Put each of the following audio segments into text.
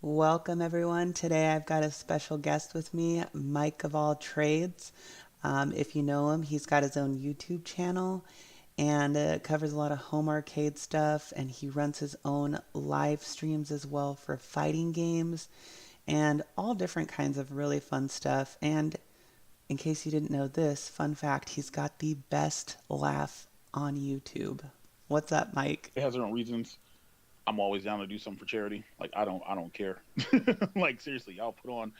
Welcome, everyone. Today I've got a special guest with me, Mike of All Trades. If you know him, he's got his own YouTube channel and it covers a lot of home arcade stuff. And he runs his own live streams as well for fighting games and all different kinds of really fun stuff. And in case you didn't know this, fun fact, he's got the best laugh on YouTube. What's up, Mike? It has their own reasons. I'm always down to do something for charity. Like I don't care. Like seriously, I'll put on.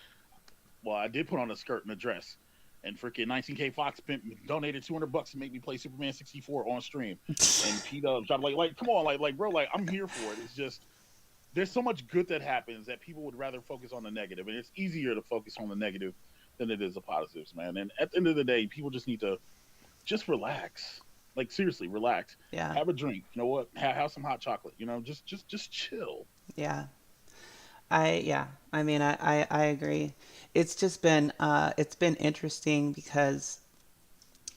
Well, I did put on a skirt and a dress, and freaking 19K Fox donated $200 to make me play Superman 64 on stream. And P Dubs tried to like come on like bro, like I'm here for it. It's just there's so much good that happens that people would rather focus on the negative, and it's easier to focus on the negative than it is the positives, man. And at the end of the day, people just need to just relax. Like seriously, relax. Yeah, Have a drink. You know what? Have some hot chocolate. You know, just chill. yeah. Yeah, I mean I agree. It's been interesting because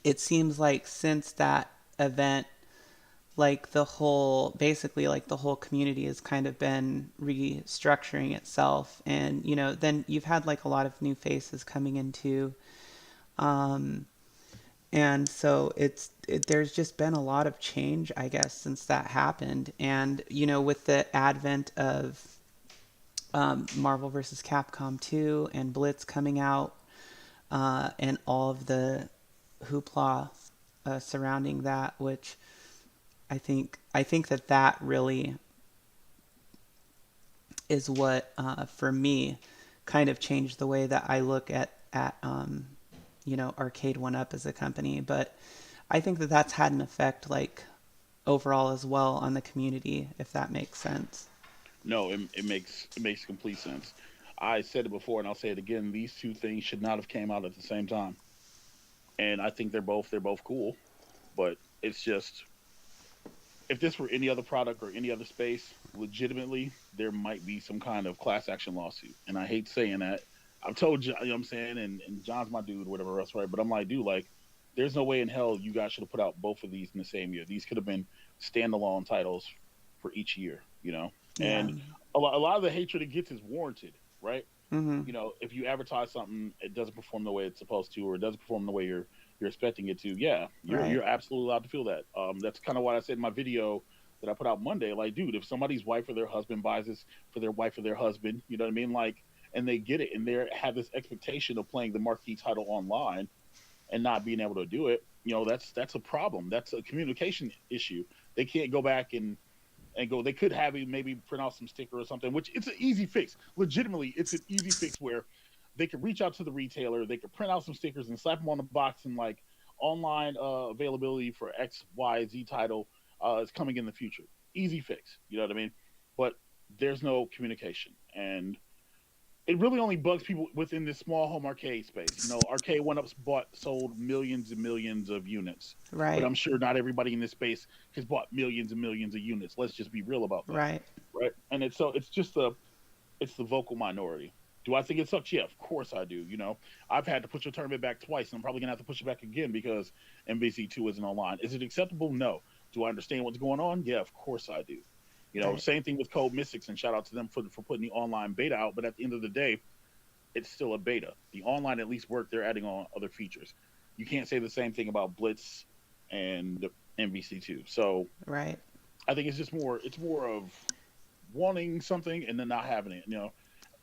it seems like since that event, like the whole community has kind of been restructuring itself, and then you've had like a lot of new faces coming into, um and so there's just been a lot of change, I guess, since that happened. And with the advent of Marvel vs. Capcom 2 and Blitz coming out, and all of the hoopla surrounding that, which I think that really is what, for me, kind of changed the way that I look at Arcade One Up as a company. But I think that that's had an effect, like overall as well, on the community, if that makes sense. No, it makes complete sense. I said it before and I'll say it again. These two things should not have came out at the same time. And I think they're both cool, but it's just if this were any other product or any other space, legitimately there might be some kind of class action lawsuit. And I hate saying that. I've told you, you know what I'm saying, and John's my dude, whatever else, right? But I'm like, dude, like, there's no way in hell you guys should have put out both of these in the same year. These could have been standalone titles for each year, you know? Yeah. And a lot of the hatred it gets is warranted, right? Mm-hmm. You know, if you advertise something, it doesn't perform the way it's supposed to, or it doesn't perform the way you're expecting it to. Yeah, you're Right. you're absolutely allowed to feel that. That's kind of what I said in my video that I put out Monday. Like, dude, if somebody's wife or their husband buys this for their wife or their husband, you know what I mean? Like, and they get it, and they have this expectation of playing the marquee title online and not being able to do it. You know, that's a problem. That's a communication issue. They can't go back and go. They could have maybe print out some sticker or something, which it's an easy fix. Legitimately, it's an easy fix where they could reach out to the retailer, they could print out some stickers and slap them on the box and like online availability for X, Y, Z title is coming in the future. Easy fix. You know what I mean? But there's no communication, and it really only bugs people within this small home arcade space. You know, Arcade One Up's bought sold millions and millions of units, but Right. I'm sure not everybody in this space has bought millions and millions of units. Let's just be real about that, Right. right? And it's just the vocal minority. Do I think it sucks? Yeah, of course I do. You know, I've had to push a tournament back twice, and I'm probably gonna have to push it back again because MVC2 isn't online. Is it acceptable? No. Do I understand what's going on? Yeah, of course I do. You know, Right. same thing with Code Mystics, and shout out to them for putting the online beta out. But at the end of the day, it's still a beta. The online at least work. They're adding on other features. You can't say the same thing about Blitz and MVC2. So Right. I think it's more of wanting something and then not having it. You know,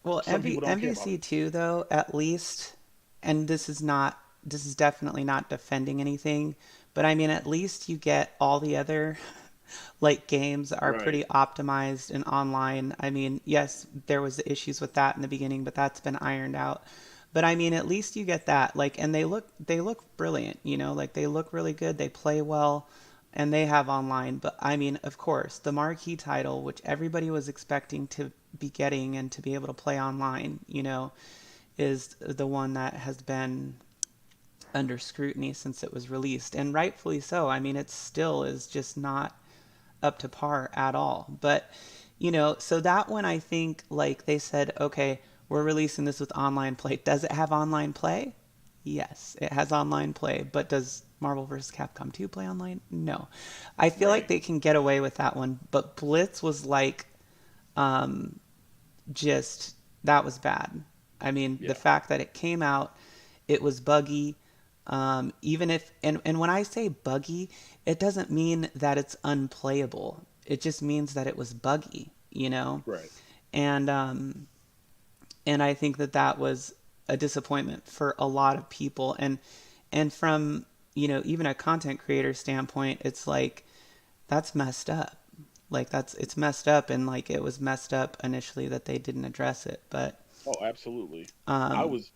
Well, some people don't care about it. MVC2 though, at least, and this is definitely not defending anything, but I mean, at least you get all the other like games are Right. pretty optimized and online. I mean, yes, there was issues with that in the beginning, but that's been ironed out. But I mean, at least you get that. Like, and they look brilliant, like they look really good, they play well, and they have online. But I mean, of course, the marquee title, which everybody was expecting to be getting and to be able to play online, is the one that has been under scrutiny since it was released, and rightfully so. I mean, it still is just not up to par at all. But, so that one, I think, like they said, okay, we're releasing this with online play. Does it have online play? Yes, it has online play. But does Marvel vs. Capcom 2 play online? No. I feel like Right. they can get away with that one. But Blitz was like, um, just that was bad. I mean, the Yeah, fact that it came out, it was buggy. Even if and when I say buggy, it doesn't mean that it's unplayable. It just means that it was buggy, you know. right. And and I think that that was a disappointment for a lot of people. And from even a content creator standpoint, it's like that's messed up. Like that's it's messed up, and like it was messed up initially that they didn't address it. But Oh, absolutely. I um, was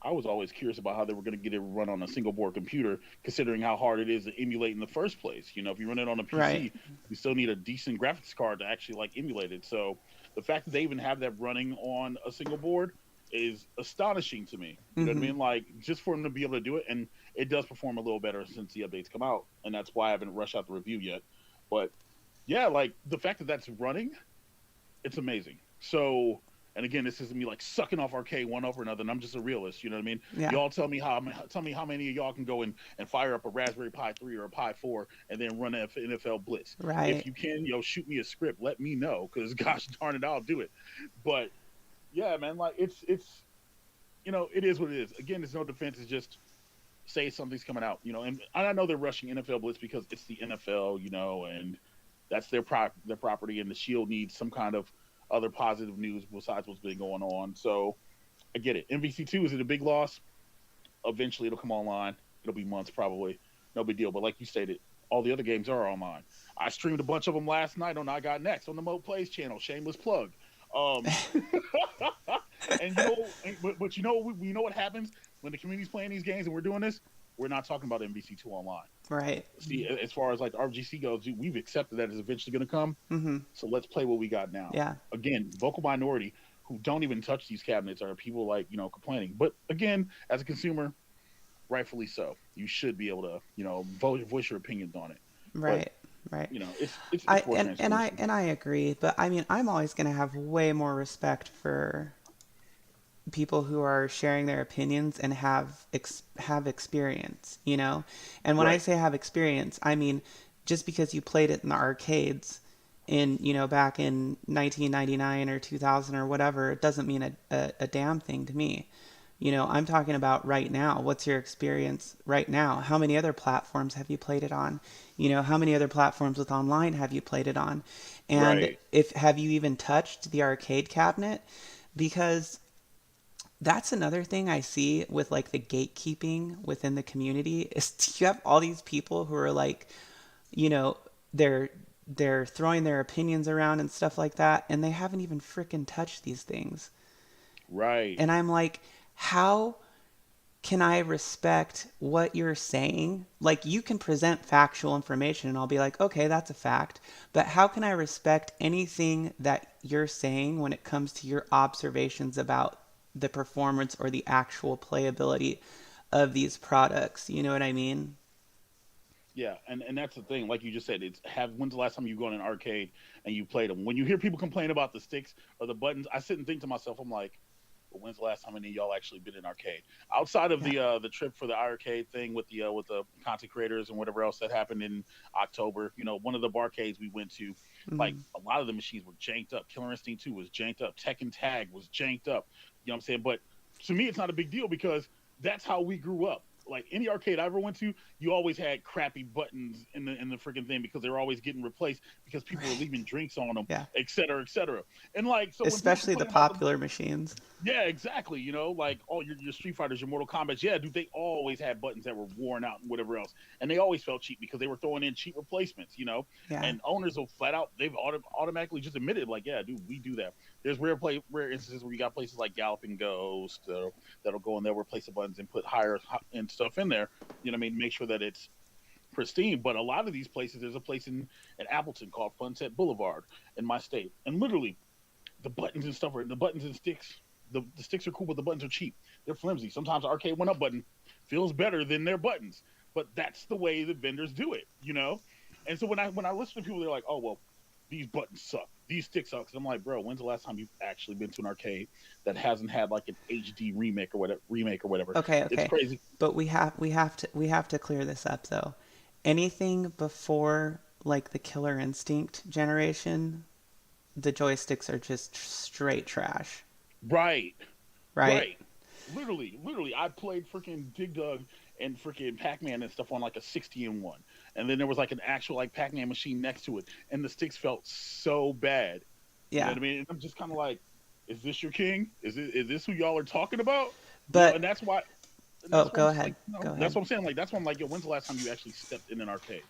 I was always curious about how they were going to get it run on a single board computer, considering how hard it is to emulate in the first place. If you run it on a right. PC, you still need a decent graphics card to actually like emulate it. So the fact that they even have that running on a single board is astonishing to me. You know what I Mm-hmm. mean? Like just for them to be able to do it, and it does perform a little better since the updates come out, and that's why I haven't rushed out the review yet. But yeah, like the fact that that's running, it's amazing. So, and again, this isn't me like sucking off arcade one over another. And I'm just a realist. You know what I mean? Yeah. Y'all tell me how many of y'all can go and fire up a Raspberry Pi 3 or a Pi 4 and then run an NFL Blitz. If Right. you can, shoot me a script. Let me know, because gosh darn it, I'll do it. But yeah, man, like it's it is what it is. Again, there's no defense. It's just say something's coming out. And I know they're rushing NFL Blitz because it's the NFL. And that's their property, and the Shield needs some kind of other positive news besides what's been going on. So I get it. MVC2, is it a big loss? Eventually, it'll come online. It'll be months probably. No big deal. But like you stated, all the other games are online. I streamed a bunch of them last night on I Got Next on the Mo Plays channel. Shameless plug. Um, and but we know what happens when the community's playing these games and we're doing this. We're not talking about MVC2 online. Right. See, as far as like the RGC goes, we've accepted that it's eventually going to come. Mm-hmm. So let's play what we got now. Yeah. Again, vocal minority who don't even touch these cabinets are people like complaining. But again, as a consumer, rightfully so, you should be able to voice your opinions on it. But Right. Right. it's for transparency. And I agree, but I mean, I'm always going to have way more respect for people who are sharing their opinions and have experience, you know? And when I Right, say have experience, I mean just because you played it in the arcades in, back in 1999 or 2000 or whatever, it doesn't mean a damn thing to me. I'm talking about right now. What's your experience right now? How many other platforms have you played it on? How many other platforms with online have you played it on? And right. if have you even touched the arcade cabinet? Because that's another thing I see with like the gatekeeping within the community is you have all these people who are like, you know, they're they're throwing their opinions around and stuff like that, and they haven't even freaking touched these things. Right. And I'm like, how can I respect what you're saying? Like, you can present factual information, and I'll be like, okay, that's a fact. But how can I respect anything that you're saying when it comes to your observations about the performance or the actual playability of these products? You know what I mean? Yeah, and that's the thing. Like you just said, it's have when's the last time you go in an arcade and you played them? When you hear people complain about the sticks or the buttons, I sit and think to myself, I'm like, well, when's the last time any of y'all actually been in arcade? Outside of Yeah. the trip for the arcade thing with the content creators and whatever else that happened in October, one of the barcades we went to, like Mm-hmm. a lot of the machines were janked up. Killer Instinct 2 was janked up. Tekken Tag was janked up. You know what I'm saying? But to me, it's not a big deal because that's how we grew up. Like any arcade I ever went to, you always had crappy buttons in the freaking thing because they were always getting replaced because people were Right. leaving drinks on them, Yeah. et cetera, et cetera. And like, so when people Especially the complain about the popular machines. yeah, exactly. Like all your Street Fighters, your Mortal Kombat's, yeah, dude, they always had buttons that were worn out and whatever else, and they always felt cheap because they were throwing in cheap replacements. Yeah. And owners will flat out they've automatically just admitted like, yeah, dude, we do that. There's rare instances where you got places like Galloping Ghost that'll go in there, replace the buttons and put higher and stuff in there. You know what I mean? Make sure that it's pristine. But a lot of these places, there's a place in Appleton called Funset Boulevard in my state, and literally the buttons and stuff are the buttons and sticks. The sticks are cool, but the buttons are cheap. They're flimsy. Sometimes the arcade one up button feels better than their buttons, but that's the way the vendors do it. And so when I listen to people, they're like, "Oh well, these buttons suck. These sticks suck." And I'm like, "Bro, when's the last time you've actually been to an arcade that hasn't had like an HD remake or whatever? Remake or whatever? Okay, It's okay. crazy." But we have to clear this up though. Anything before like the Killer Instinct generation, the joysticks are just straight trash, Right, right? right. Literally, I played freaking Dig Dug and freaking Pac Man and stuff on like a 60 in one, and then there was like an actual like Pac Man machine next to it, and the sticks felt so bad. You know Yeah. what I mean? And I'm just kind of like, is this your king? Is this who y'all are talking about? But And that's why, and oh, that's why I'm go just ahead. like, Go that's ahead. what I'm saying. Like, that's why I'm like, yo, when's the last time you actually stepped in an arcade?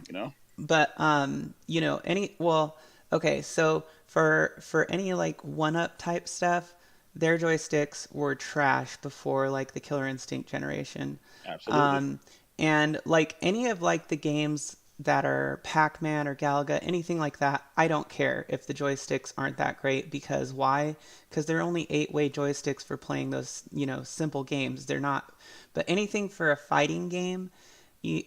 You know? But any well, okay, so for any like one up type stuff, their joysticks were trash before like the Killer Instinct generation. Absolutely. Um and like any of like the games that are Pac-Man or Galaga, anything like that, I don't care if the joysticks aren't that great because why? Because they're only eight-way joysticks for playing those, simple games. They're not, but anything for a fighting game,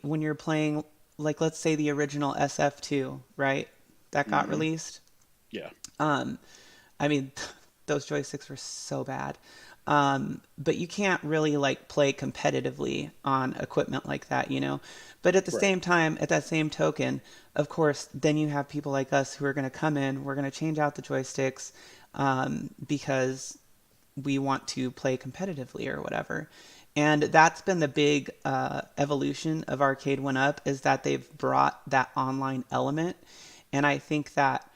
when you're playing, like let's say the original SF2, right? That got Hmm. released. Yeah. Um, I mean, those joysticks were so bad. But you can't really like play competitively on equipment like that. But at the Right. same time, at that same token, of course, then you have people like us who are going to come in. We're going to change out the joysticks because we want to play competitively or whatever. And that's been the big evolution of Arcade One Up is that they've brought that online element. And I think that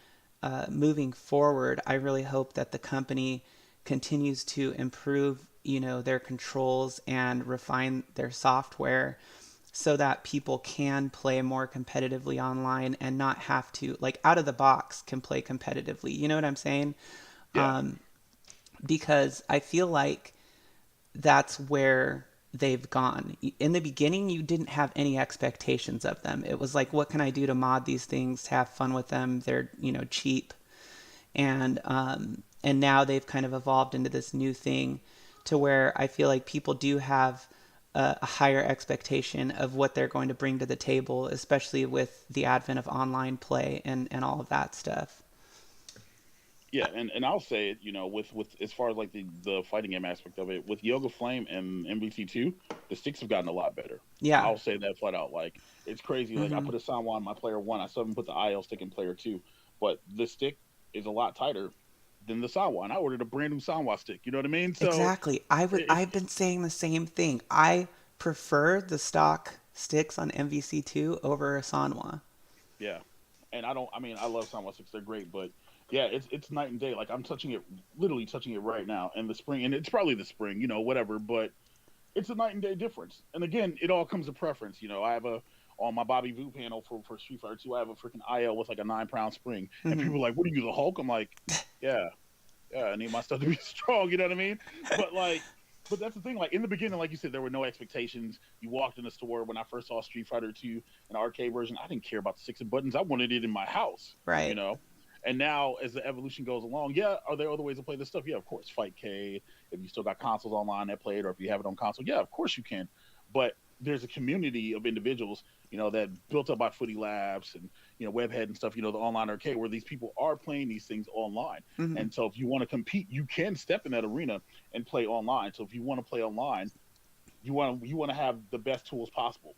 moving forward, I really hope that the company continues to improve, their controls and refine their software so that people can play more competitively online and not have to, like, out of the box, can play competitively. You know what I'm saying? Yeah. Um, because I feel like that's where they've gone. In the beginning, you didn't have any expectations of them. It was like, what can I do to mod these things, have fun with them? They're, cheap. And now they've kind of evolved into this new thing to where I feel like people do have a higher expectation of what they're going to bring to the table, especially with the advent of online play and all of that stuff. Yeah, and I'll say it, with as far as like the fighting game aspect of it, with Yoga Flame and MVC2, the sticks have gotten a lot better. Yeah. I'll say that flat out. Like it's crazy. Like I Mm-hmm. put a Sanwa on my player one, I still haven't put the IL stick in player two, but the stick is a lot tighter than the Sanwa, and I ordered a brand new Sanwa stick. You know what I mean? So Exactly. it's I've been saying the same thing. I prefer the stock sticks on MVC2 over a Sanwa. yeah, and I don't. I mean, I love Sanwa sticks; they're great, but yeah, it's night and day. Like I'm touching it, literally touching it right now, and the spring, and it's probably the spring, whatever, but it's a night and day difference. And again, it all comes to preference. I have a on my Bobby Voo panel for Street Fighter 2, I have a freaking IL with like a 9 pound spring. And Mm-hmm. people are like, what are you, the Hulk? I'm like, yeah, yeah, I need my stuff to be strong, you know what I mean? But like but that's the thing, like in the beginning, like you said, there were no expectations. You walked in the store when I first saw Street Fighter 2, an arcade version, I didn't care about the six and buttons. I wanted it in my house, you Right. know? And now as the evolution goes along, yeah, are there other ways to play this stuff? Yeah, of course. Fight K, if you still got consoles online that play it, or if you have it on console, yeah, of course you can. But there's a community of individuals, that built up by Footy Labs and Webhead and stuff, the online arcade where these people are playing these things online. Mm-hmm. And so if you want to compete, you can step in that arena and play online. So if you want to play online, you want to have the best tools possible.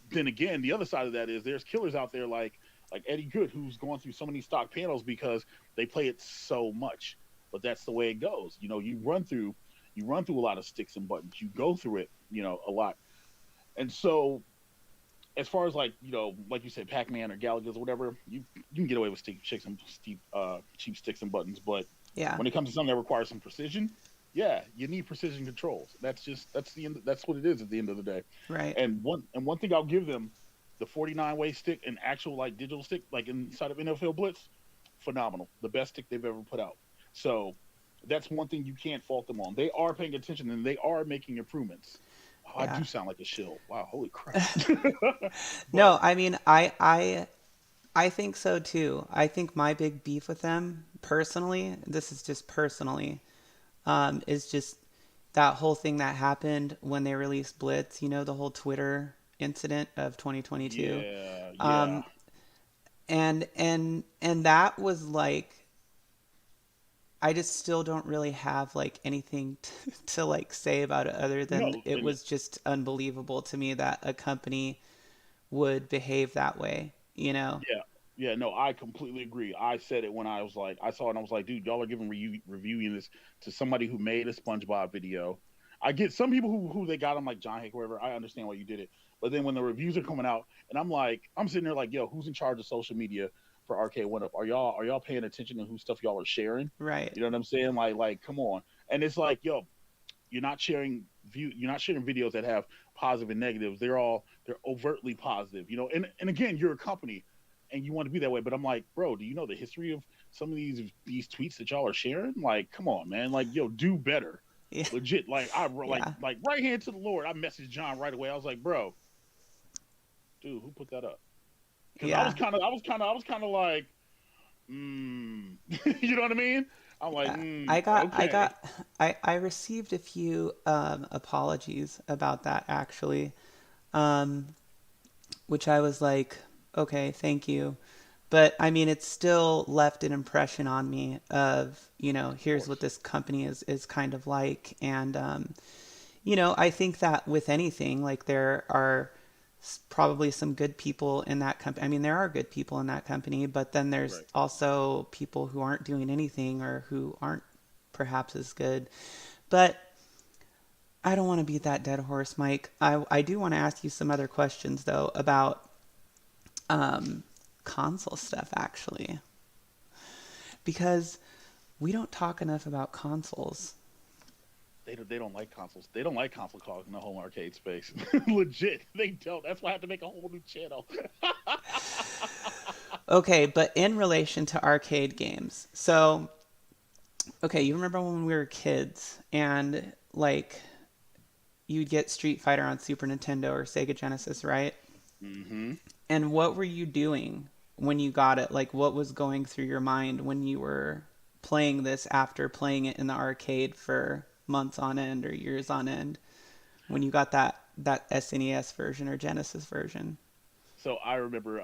Then again, the other side of that is there's killers out there like Eddie Good who's going through so many stock panels because they play it so much. But that's the way it goes. You run through a lot of sticks and buttons. You go through it, a lot. And so as far as like you said, Pac-Man or Galagas or whatever, you can get away with cheap sticks and buttons. But Yeah. when it comes to something that requires some precision, yeah, you need precision controls. That's the end. That's what it is at the end of the day. Right. And one thing I'll give them, the 49-way stick, an actual like digital stick, like inside of NFL Blitz, phenomenal. The best stick they've ever put out. So that's one thing you can't fault them on. They are paying attention and they are making improvements. Oh, I Yeah. do sound like a shill. Wow, holy crap. But No, I mean, I think so too. I think my big beef with them personally, this is just personally, is just that whole thing that happened when they released Blitz, the whole Twitter incident of 2022. yeah, yeah. Um, and that was like, I just still don't really have like anything to like say about it other than No, it and was just unbelievable to me that a company would behave that way. yeah, Yeah, no, I completely agree. I said it when I was like, I saw it and I was like, dude, y'all are giving reviewing this to somebody who made a SpongeBob video. I get some people who they got them like John Hick, whoever. I understand why you did it, but then when the reviews are coming out, and I'm like, I'm sitting there like, yo, who's in charge of social media for Arcade One Up? Are y'all paying attention to who stuff y'all are sharing? Right. You know what I'm saying? Like, come on. And it's like, yo, you're not sharing videos that have positive and negatives. They're overtly positive, and again, you're a company and you want to be that way, but I'm like, bro, do you know the history of some of these tweets that y'all are sharing? Like, come on, man. Like, yo, do better. Yeah. Legit. Like, I Yeah. like right hand to the Lord. I messaged John right away. I was like, bro, dude, who put that up? Because I was Yeah. kind of I was kind of I was kind of like, mm. You know what I mean? I'm like, Yeah. I okay. got, I received a few apologies about that actually, um, which I was like, okay, thank you. But I mean, it still left an impression on me of, Of here's what course. this company is kind of like. And, I think that with anything, like there are probably some good people in that company. I mean, there are good people in that company, but then there's Right. also people who aren't doing anything or who aren't perhaps as good. But I don't want to beat that dead horse, Mike. I do want to ask you some other questions, though, about um, console stuff, actually, because we don't talk enough about consoles. They don't like consoles. They don't like console calls in the home arcade space. Legit, they don't. That's why I had to make a whole new channel. Okay, but in relation to arcade games, so okay, you remember when we were kids and like you'd get Street Fighter on Super Nintendo or Sega Genesis, right? Hmm. And what were you doing when you got it? Like, what was going through your mind when you were playing this after playing it in the arcade for months on end or years on end? When you got that SNES version or Genesis version? So I remember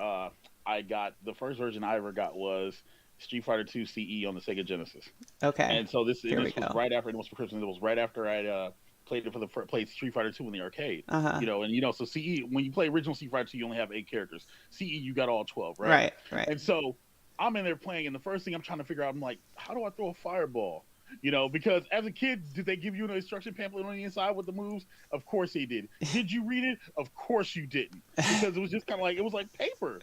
I got the first version I ever got was Street Fighter 2 CE on the Sega Genesis. Okay, And so this here we this was go. right after it was for Christmas. It was right after I played it for the played Street Fighter 2 in the arcade. Uh huh. And so CE, when you play original Street Fighter 2, you only have 8 characters. CE, you got all 12, right? Right, right. And so I'm in there playing, and the first thing I'm trying to figure out, I'm like, how do I throw a fireball? Because as a kid, did they give you an instruction pamphlet on the inside with the moves? Of course they did. Did you read it? Of course you didn't, because it was just kind of like it was like paper.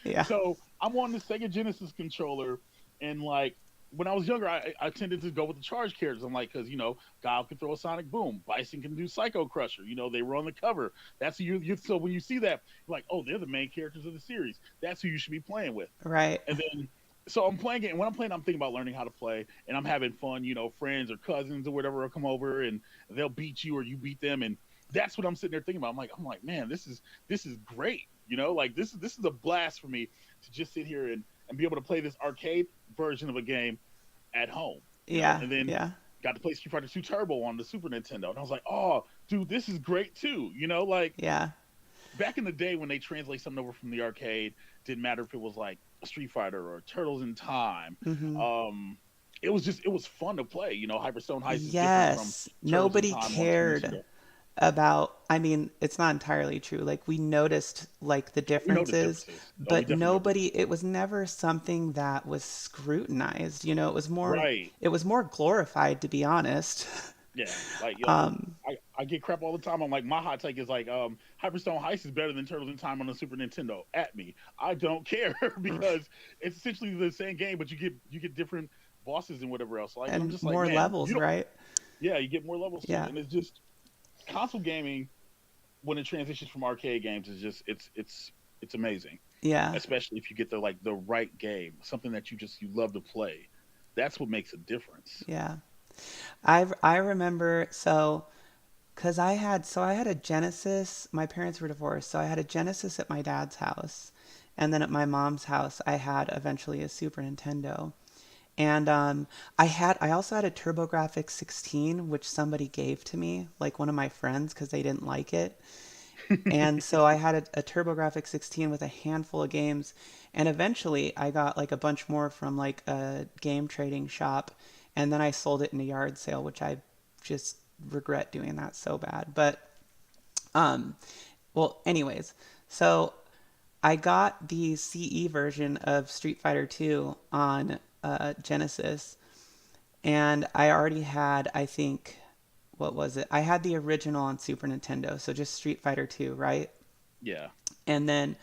Yeah. So I'm on the Sega Genesis controller, and like when I was younger, I tended to go with the charge characters. I'm like, because Guile can throw a sonic boom, Bison can do Psycho Crusher. They were on the cover. That's who you. So when you see that, you're like, oh, they're the main characters of the series. That's who you should be playing with. Right. And then, so I'm playing it, and when I'm playing, I'm thinking about learning how to play, and I'm having fun. Friends or cousins or whatever will come over, and they'll beat you or you beat them, and that's what I'm sitting there thinking about. I'm like, man, this is great. Like this is a blast for me to just sit here and be able to play this arcade version of a game at home. Yeah. And then Yeah. got to play Street Fighter 2 Turbo on the Super Nintendo, and I was like, oh, dude, this is great too. Like Yeah. back in the day when they translate something over from the arcade, didn't matter if it was like Street Fighter or Turtles in Time. Mm-hmm. It was fun to play. Hyperstone Heist is different from Yes. Turtles in Nobody Time on Super cared Nintendo. about, I mean, it's not entirely true. Like we noticed like the We noticed differences, differences. Oh, we but definitely noticed. nobody, it was never something that was scrutinized. Right. It was more glorified to be honest. Yeah. Like yo, Um, I get crap all the time. I'm like, my hot take is like, Hyperstone Heist is better than Turtles in Time on the Super Nintendo. At me, I don't care because it's essentially the same game, but you get different bosses and whatever else. Like, and I'm and just like, more man, levels, you don't. right? Yeah, you get more levels to it, Yeah. and it's just console gaming when it transitions from arcade games is just it's amazing, Yeah. especially if you get the right game, something that you love to play. That's what makes a difference. Yeah. I remember so cuz I had a Genesis. My parents were divorced, so I had a Genesis at my dad's house. And then at my mom's house, I had eventually a Super Nintendo. And I also had a TurboGrafx 16, which somebody gave to me, like one of my friends, because they didn't like it. And so I had a TurboGrafx 16 with a handful of games, and eventually I got like a bunch more from like a game trading shop, and then I sold it in a yard sale, which I just regret doing that so bad. But um, well, anyways, so I got the CE version of Street Fighter 2 on Genesis, and I already had, I think, what was it? I had the original on Super Nintendo, so just Street Fighter 2, right? Yeah. And then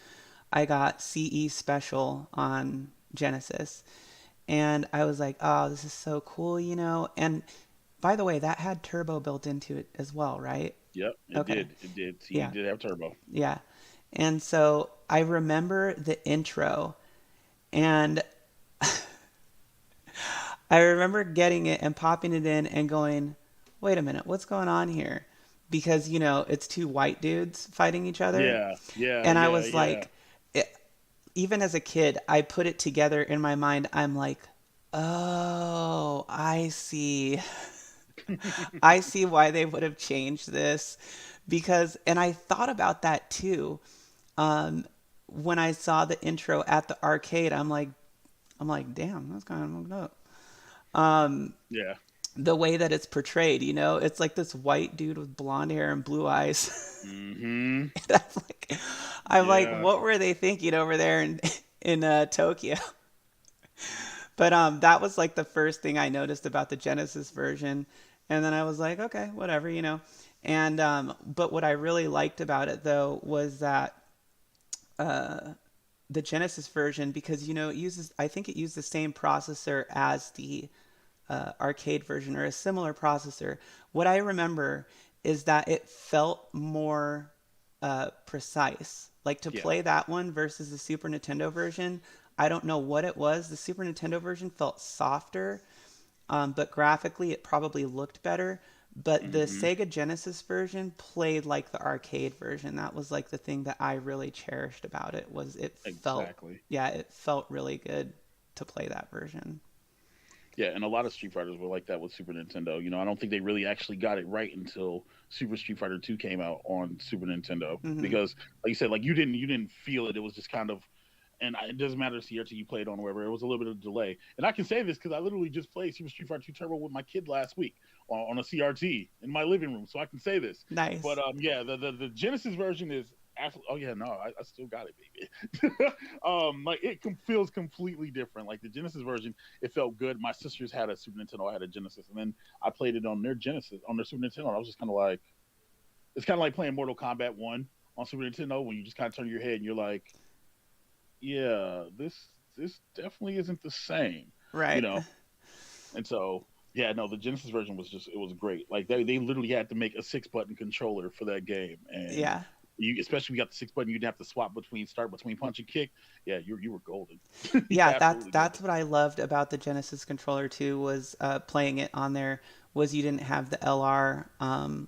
I got CE Special on Genesis. And I was like, oh, this is so cool, you know? And by the way, that had turbo built into it as well, right? Yep. It Okay. did. It did. See, you Yeah. did have turbo. Yeah. And so I remember the intro, and I remember getting it and popping it in and going, wait a minute, what's going on here? Because, you know, it's two white dudes fighting each other. Yeah. Yeah. And I Yeah. was Yeah. like, it, even as a kid, I put it together in my mind. I'm like, oh, I see. I see why they would have changed this. Because, and I thought about that too. Um, when I saw the intro at the arcade, I'm like, damn, that's kind of fucked up. Yeah. The way that it's portrayed, you know, it's like this white dude with blonde hair and blue eyes. Mm-hmm. And I'm like, Yeah. what were they thinking over there in Tokyo? But that was like the first thing I noticed about the Genesis version, and then I was like, okay, whatever, you know. And but what I really liked about it though was that the Genesis version, because you know it uses, I think it used the same processor as the arcade version or a similar processor. What I remember is that it felt more precise. Like to Yeah. play that one versus the Super Nintendo version, I don't know what it was. The Super Nintendo version felt softer, but graphically it probably looked better. But the Mm-hmm. Sega Genesis version played like the arcade version. That was like the thing that I really cherished about it was it felt, Exactly. yeah, it felt really good to play that version. Yeah, and a lot of Street Fighters were like that with Super Nintendo. You know, I don't think they really actually got it right until Super Street Fighter 2 came out on Super Nintendo Hmm. because like you said, like you didn't feel it. It was just kind of it doesn't matter the CRT you played on or wherever. It was a little bit of delay. And I can say this because I literally just played Super Street Fighter 2 Turbo with my kid last week on a CRT in my living room, so I can say this. But Nice. yeah, the Genesis version is absolutely. Oh yeah, no, I still got it, baby. Like feels completely different. Like the Genesis version, it felt good. My sisters had a Super Nintendo, I had a Genesis, and then I played it on their Genesis on their Super Nintendo. And I was just kind of like, it's kind of like playing Mortal Kombat One on Super Nintendo when you just kind of turn your head and you're like, yeah, this definitely isn't the same, you Right. know. And so yeah, no, the Genesis version was just it was great. Like they literally had to make a 6 button controller for that game, and Yeah. you especially if you got the 6 button, you didn't have to swap between start between punch and kick. Yeah, you were golden. You Yeah, that's absolutely that's golden. what I loved about the Genesis controller too was playing it on there was you didn't have the LR,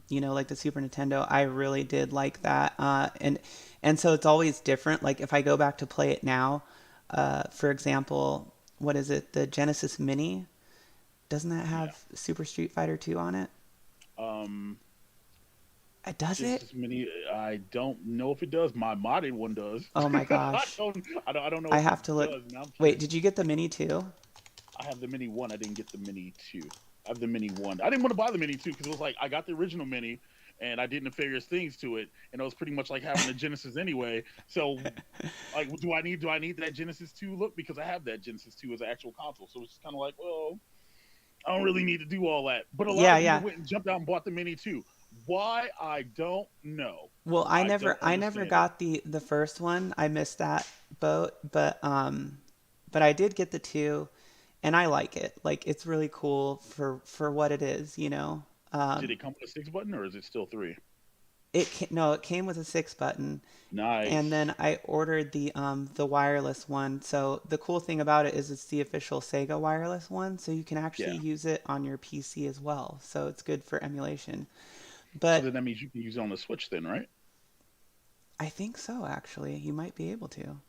you know, like the Super Nintendo. I really did like that, and so it's always different. Like if I go back to play it now, for example, what is it? The Genesis Mini, doesn't that Yeah. have Super Street Fighter 2 on it? Um, Does it? Genesis Mini. I don't know if it does. My modded one does. Oh my gosh, I don't know I if it have to look. does. Now I'm Wait, curious. did you get the Mini too? I have the Mini one. I didn't get the Mini two. I have the Mini one. I didn't want to buy the Mini two because it was like I got the original Mini and I did nefarious things to it, and it was pretty much like having a Genesis anyway. So, like, do I need that Genesis two look because I have that Genesis two as an actual console? So it's just kind of like, well, I don't really need to do all that. But a lot Yeah, of people yeah. went and jumped out and bought the Mini two. Why I don't know. Well, I don't I never understand it. got the first one. I missed that boat, but I did get the two, and I like it. Like it's really cool for what it is, you know. Did Um, it come with a 6 button or is it still three? no, it came with a six button, and Nice. then I ordered the wireless one. So the cool thing about it is it's the official Sega wireless one, so you can actually Yeah. use it on your PC as well. So it's good for emulation. So But then that means you can use it on the Switch then, right? I think so, actually. You might be able to.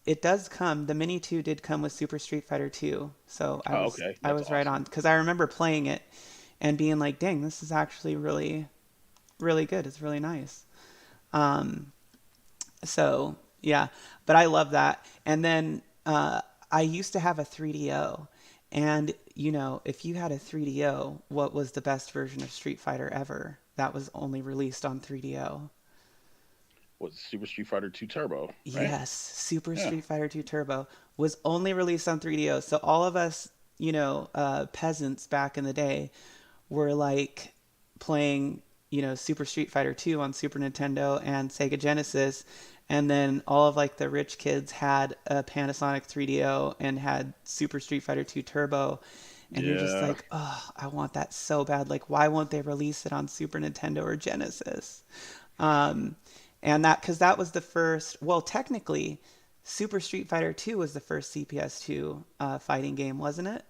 It does come. The Mini 2 did come with Super Street Fighter 2, so Oh, okay. I That's was right awesome. on because I remember playing it and being like, "Dang, this is actually really good. It's really nice." Um, so yeah, but I love that. And then I used to have a 3DO, and you know, if you had a 3DO, what was the best version of Street Fighter ever? That was only released on 3DO. was Super Street Fighter 2 Turbo, right? Yes, Super Yeah. Street Fighter 2 Turbo was only released on 3DO. So all of us, peasants back in the day were like playing, Super Street Fighter 2 on Super Nintendo and Sega Genesis. And then all of like the rich kids had a Panasonic 3DO and had Super Street Fighter 2 Turbo. And you're just Yeah. like, oh, I want that so bad. Like, why won't they release it on Super Nintendo or Genesis? Um, and that, because that was the first, well, technically, Super Street Fighter 2 was the first CPS2 fighting game, wasn't it?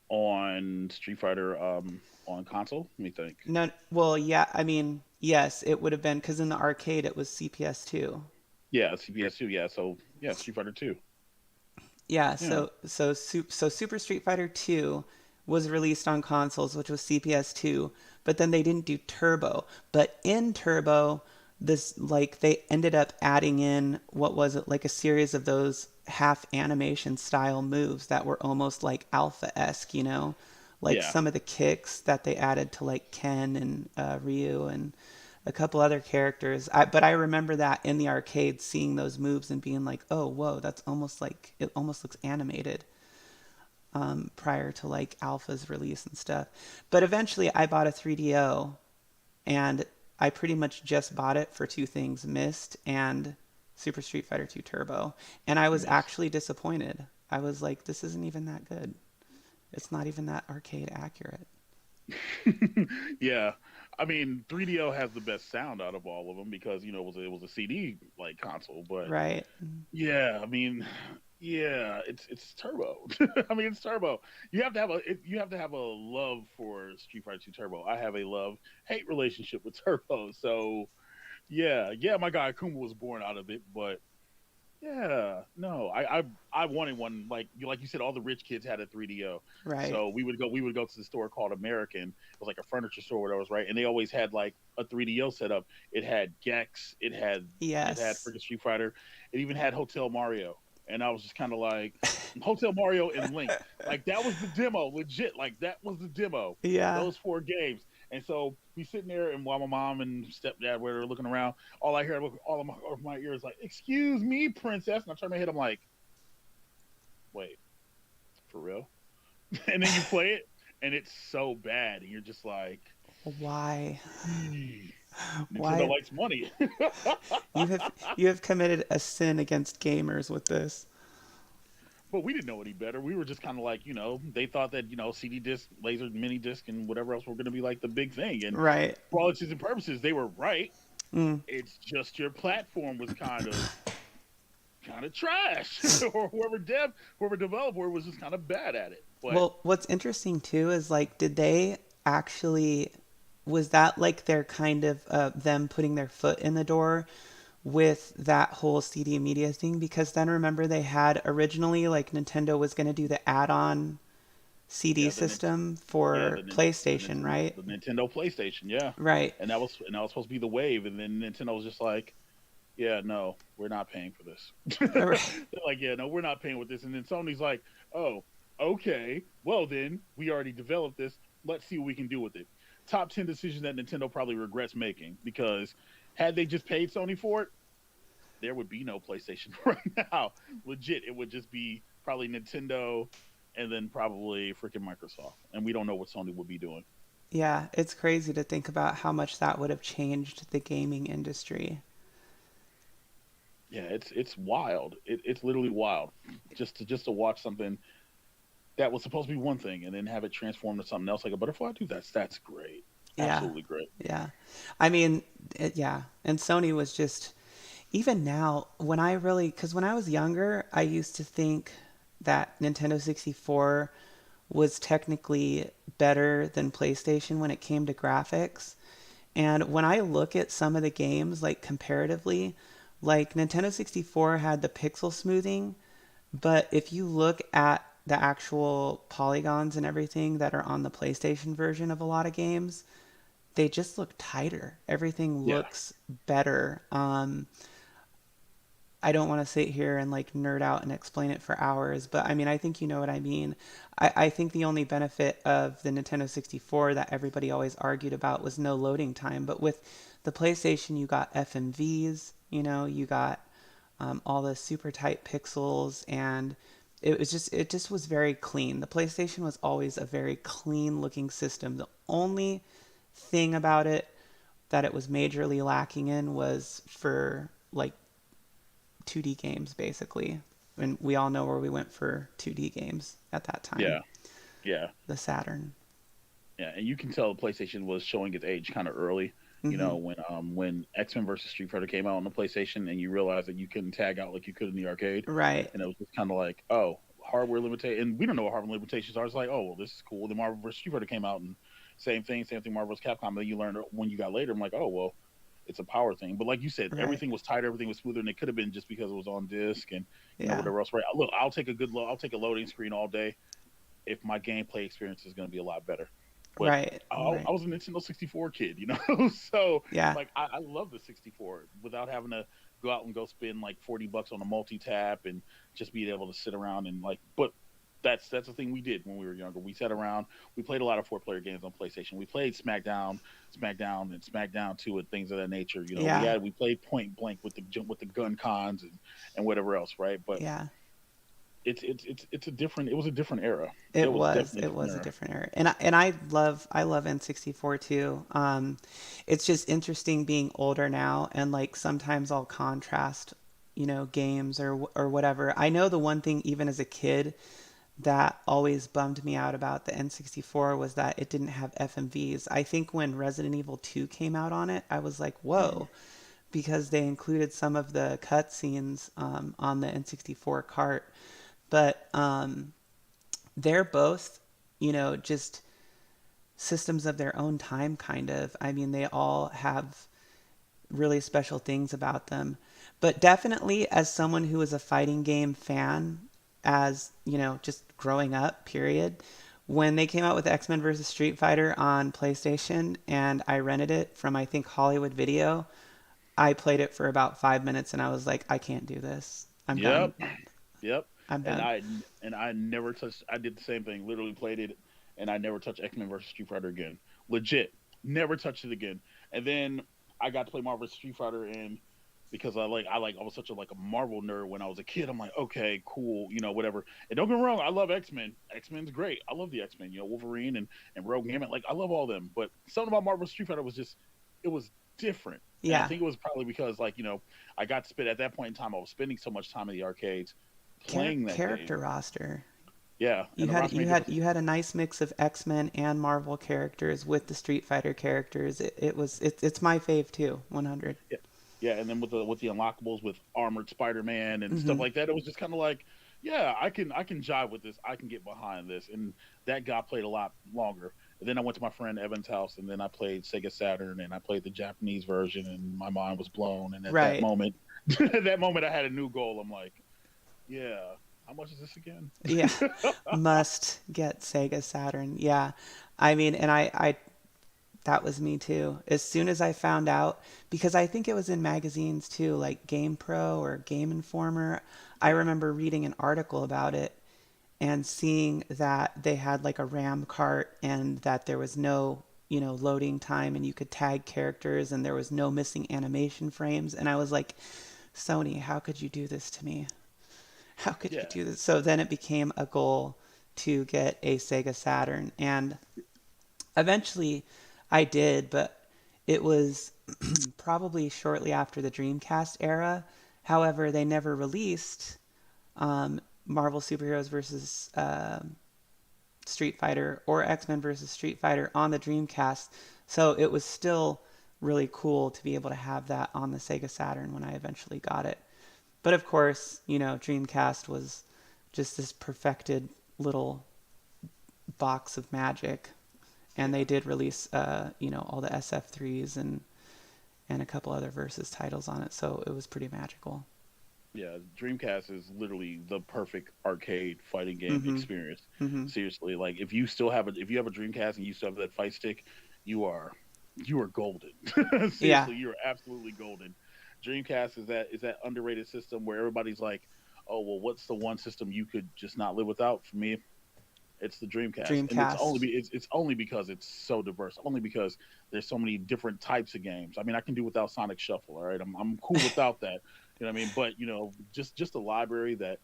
On Street Fighter on console, let me think. No, well, yeah, I mean, yes, it would have been because in the arcade it was CPS2. Yeah, CPS2. Yeah, so yeah, Street Fighter 2. Yeah, Yeah. so Super Street Fighter 2 was released on consoles, which was CPS2, but then they didn't do Turbo. But in Turbo, this like they ended up adding in what was it like a series of those half animation style moves that were almost like alpha-esque, like Yeah. some of the kicks that they added to like Ken and Ryu and a couple other characters. But I remember that in the arcade, seeing those moves and being like, "Oh, whoa, that's almost like it almost looks animated." Prior to like Alpha's release and stuff, but eventually I bought a 3DO, and I pretty much just bought it for two things: Mist and Super Street Fighter 2 Turbo, and I was Miss. actually disappointed. I was like, "This isn't even that good. It's not even that arcade accurate." Yeah. I mean, 3DO has the best sound out of all of them because it was a CD like console, but Right? yeah, I mean, yeah, it's Turbo. I mean, it's Turbo. You have to have a love for Street Fighter 2 Turbo. I have a love hate relationship with Turbo. So yeah, yeah, my guy Akuma was born out of it, but yeah, no, I wanted one like you said. All the rich kids had a 3DO, Right. so we would go to the store called American. It was like a furniture store, whatever was right, and they always had like a 3DO set up. It had Gex, it had Yes. freaking Street Fighter, it even had Hotel Mario, and I was just kind of like Hotel Mario and Link, like that was the demo, legit, like that was the demo. Yeah. Those four games, and so we sitting there, and while my mom and stepdad were looking around, all I hear with all of my ears like, "Excuse me, princess," and I turn my head, I'm like, "Wait, for real?" And then you play it, and it's so bad, and you're just like, Why? Nintendo Why likes money. you have committed a sin against gamers with this. But we didn't know any better. We were just kind of like, they thought that CD disc, laser, mini disc, and whatever else were going to be like the big thing. And Right. for all intents and purposes, they were right. Mm. It's just your platform was kind of trash, or whoever developer was just kind of bad at it. But Well, what's interesting too is like, did they actually, was that like their kind of them putting their foot in the door with that whole CD media thing? Because then remember they had originally like Nintendo was going to do the add-on CD yeah, system yeah, for PlayStation, right? the Nintendo PlayStation, yeah, Right. and that was supposed to be the wave, and then Nintendo was just like, yeah, no, we're not paying for this. Right. They're like, yeah, no, we're not paying with this, and then Sony's like, oh, okay, well then we already developed this. Let's see what we can do with it. Top 10 decisions that Nintendo probably regrets making because had they just paid Sony for it, there would be no PlayStation right now. Legit, it would just be probably Nintendo and then probably freaking Microsoft. And we don't know what Sony would be doing. Yeah, it's crazy to think about how much that would have changed the gaming industry. Yeah, it's wild. It's literally wild. Just to watch something that was supposed to be one thing and then have it transform to something else like a butterfly, dude, that's great. Yeah. Absolutely great. Yeah. I mean, yeah. And Sony was just, even now, when I really, because when I was younger, I used to think that Nintendo 64 was technically better than PlayStation when it came to graphics. And when I look at some of the games, like comparatively, like Nintendo 64 had the pixel smoothing, but if you look at the actual polygons and everything that are on the PlayStation version of a lot of games, they just look tighter. Everything Yeah. looks better. I don't want to sit here and like nerd out and explain it for hours, but I mean, I think you know what I mean. I think the only benefit of the Nintendo 64 that everybody always argued about was no loading time. But with the PlayStation, you got FMVs, you got all the super tight pixels, and it just was very clean. The PlayStation was always a very clean looking system. The only thing about it that it was majorly lacking in was for like 2D games, basically. And we all know where we went for 2D games at that time, Yeah, yeah. the Saturn. Yeah, and you can tell PlayStation was showing its age kind of early. You Mm-hmm. know, when X Men versus Street Fighter came out on the PlayStation, and you realized that you couldn't tag out like you could in the arcade, Right. and it was just kind of like, oh, hardware limitation. And we don't know what hardware limitations are. It's like, oh, well, this is cool. The Marvel versus Street Fighter came out, and same thing. Marvel vs. Capcom. Then you learned when you got later. I'm like, oh, well, it's a power thing. But like you said, Right. everything was tighter, everything was smoother, and it could have been just because it was on disc and Yeah. whatever else. Right? Look, I'll take a loading screen all day if my gameplay experience is going to be a lot better. But Right. I Right. was a Nintendo 64 kid, so Yeah. like I love the 64 without having to go out and go spend like $40 on a multi tap and just being able to sit around and like. But that's the thing we did when we were younger. We sat around. We played a lot of four-player games on PlayStation. We played SmackDown, and SmackDown 2, and things of that nature. Yeah. We played Point Blank with the gun cons and whatever else, right? But Yeah. it's a different. It was a different era. It It was was. definitely a It different was a era. different era, and I love N64 too. It's just interesting being older now, and like sometimes I'll contrast, games or whatever. I know the one thing even as a kid that always bummed me out about the N64 was that it didn't have FMVs. I think when Resident Evil 2 came out on it, I was like, Mm-hmm. whoa, because they included some of the cutscenes on the N64 cart. But they're both, just systems of their own time, kind of. I mean, they all have really special things about them. But definitely, as someone who is a fighting game fan, as just growing up, period, when they came out with X Men versus Street Fighter on PlayStation and I rented it from, I think, Hollywood Video, I played it for about 5 minutes and I was like, I can't do this. I'm Yep. done. Yep. I'm And done. I never touched. I did the same thing. Literally played it, and I never touched X Men versus Street Fighter again. Legit, never touched it again. And then I got to play Marvel vs. Street Fighter, and because I was such a like a Marvel nerd when I was a kid. I'm like, okay, cool, whatever. And don't get me wrong, I love X Men. X Men's great. I love the X Men. Wolverine and Rogue Gambit. Like I love all of them. But something about Marvel vs. Street Fighter was just it was different. And I Yeah. think it was probably because I got to spend at that point in time I was spending so much time in the arcades playing that game. Character roster. Yeah, You and the had roster you made had different. you had a nice mix of X-Men and Marvel characters with the Street Fighter characters. It's my fave too. 100. Yeah, yeah, and then with the unlockables with armored Spider-Man and stuff Mhm. like that, it was just kind of like, yeah, I can jive with this. I can get behind this, and that got played a lot longer. And then I went to my friend Evan's house, and then I played Sega Saturn, and I played the Japanese version, and my mind was blown. And at that Right. moment, at that moment, I had a new goal. I'm like, yeah, how much is this again? Yeah. Must get Sega Saturn. Yeah. I mean, and I that was me too. As soon as I found out, because I think it was in magazines too, like Game Pro or Game Informer, I Yeah, remember reading an article about it and seeing that they had like a RAM cart and that there was no, loading time and you could tag characters and there was no missing animation frames. And I was like, Sony, how could you do this to me? How could you yeah, do this? So then it became a goal to get a Sega Saturn. And eventually I did, but it was probably shortly after the Dreamcast era. However, they never released Marvel Superheroes versus Street Fighter or X Men versus Street Fighter on the Dreamcast. So it was still really cool to be able to have that on the Sega Saturn when I eventually got it. But of course, Dreamcast was just this perfected little box of magic. And they yeah. did release, all the SF3s and a couple other versus titles on it. So it was pretty magical. Yeah, Dreamcast is literally the perfect arcade fighting game Mm-hmm. experience. Mm-hmm. Seriously, like if you have a Dreamcast and you still have that fight stick, you are you are golden. Yeah. Seriously, you are absolutely golden. Dreamcast is that underrated system where everybody's like, oh well, what's the one system you could just not live without? For me, it's the Dreamcast, and Dreamcast. it's only because it's so diverse. Only because there's so many different types of games. I mean, I can do without Sonic Shuffle. All right, I'm cool without that. You know what I mean? But just a library that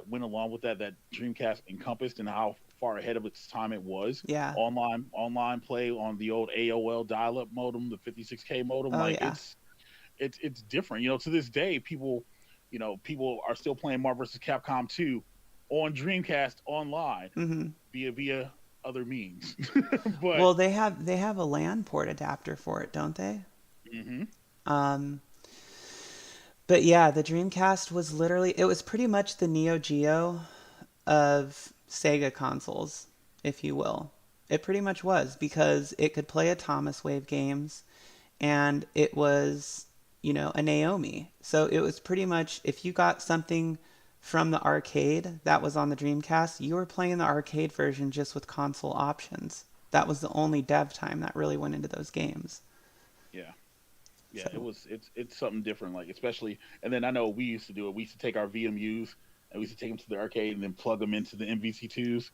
went along with that Dreamcast encompassed and how far ahead of its time it was. Yeah. Online play on the old AOL dial-up modem, the 56K modem, Oh like yeah. it's different. To this day, people are still playing Marvel vs. Capcom 2 on Dreamcast online Hmm. via other means. But Well, they have a LAN port adapter for it, don't they? hmm Um, but yeah, the Dreamcast was literally it was pretty much the Neo Geo of Sega consoles, if you will. It pretty much was because it could play Thomas Wave games and it was, a Naomi. So it was pretty much if you got something from the arcade that was on the Dreamcast, you were playing the arcade version just with console options. That was the only dev time that really went into those games. yeah, yeah, So, it's something different. Like especially, and then I know we used to do it. We used to take our VMUs and we used to take them to the arcade and then plug them into the MVC2s,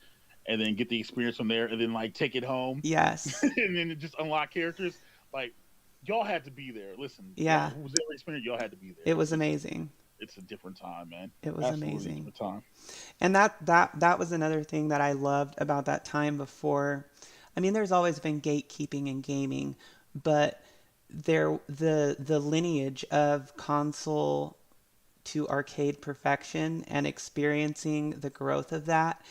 and then get the experience from there, and then like take it home, yes. and then just unlock characters. Like y'all had to be there. Listen, y'all Yeah, who was ever experienced, y'all had to be there. it was amazing. It's a different time, man. It was Absolutely a amazing. different time. And that was another thing that I loved about that time before. I mean, there's always been gatekeeping in gaming, but the lineage of console to arcade perfection and experiencing the growth of that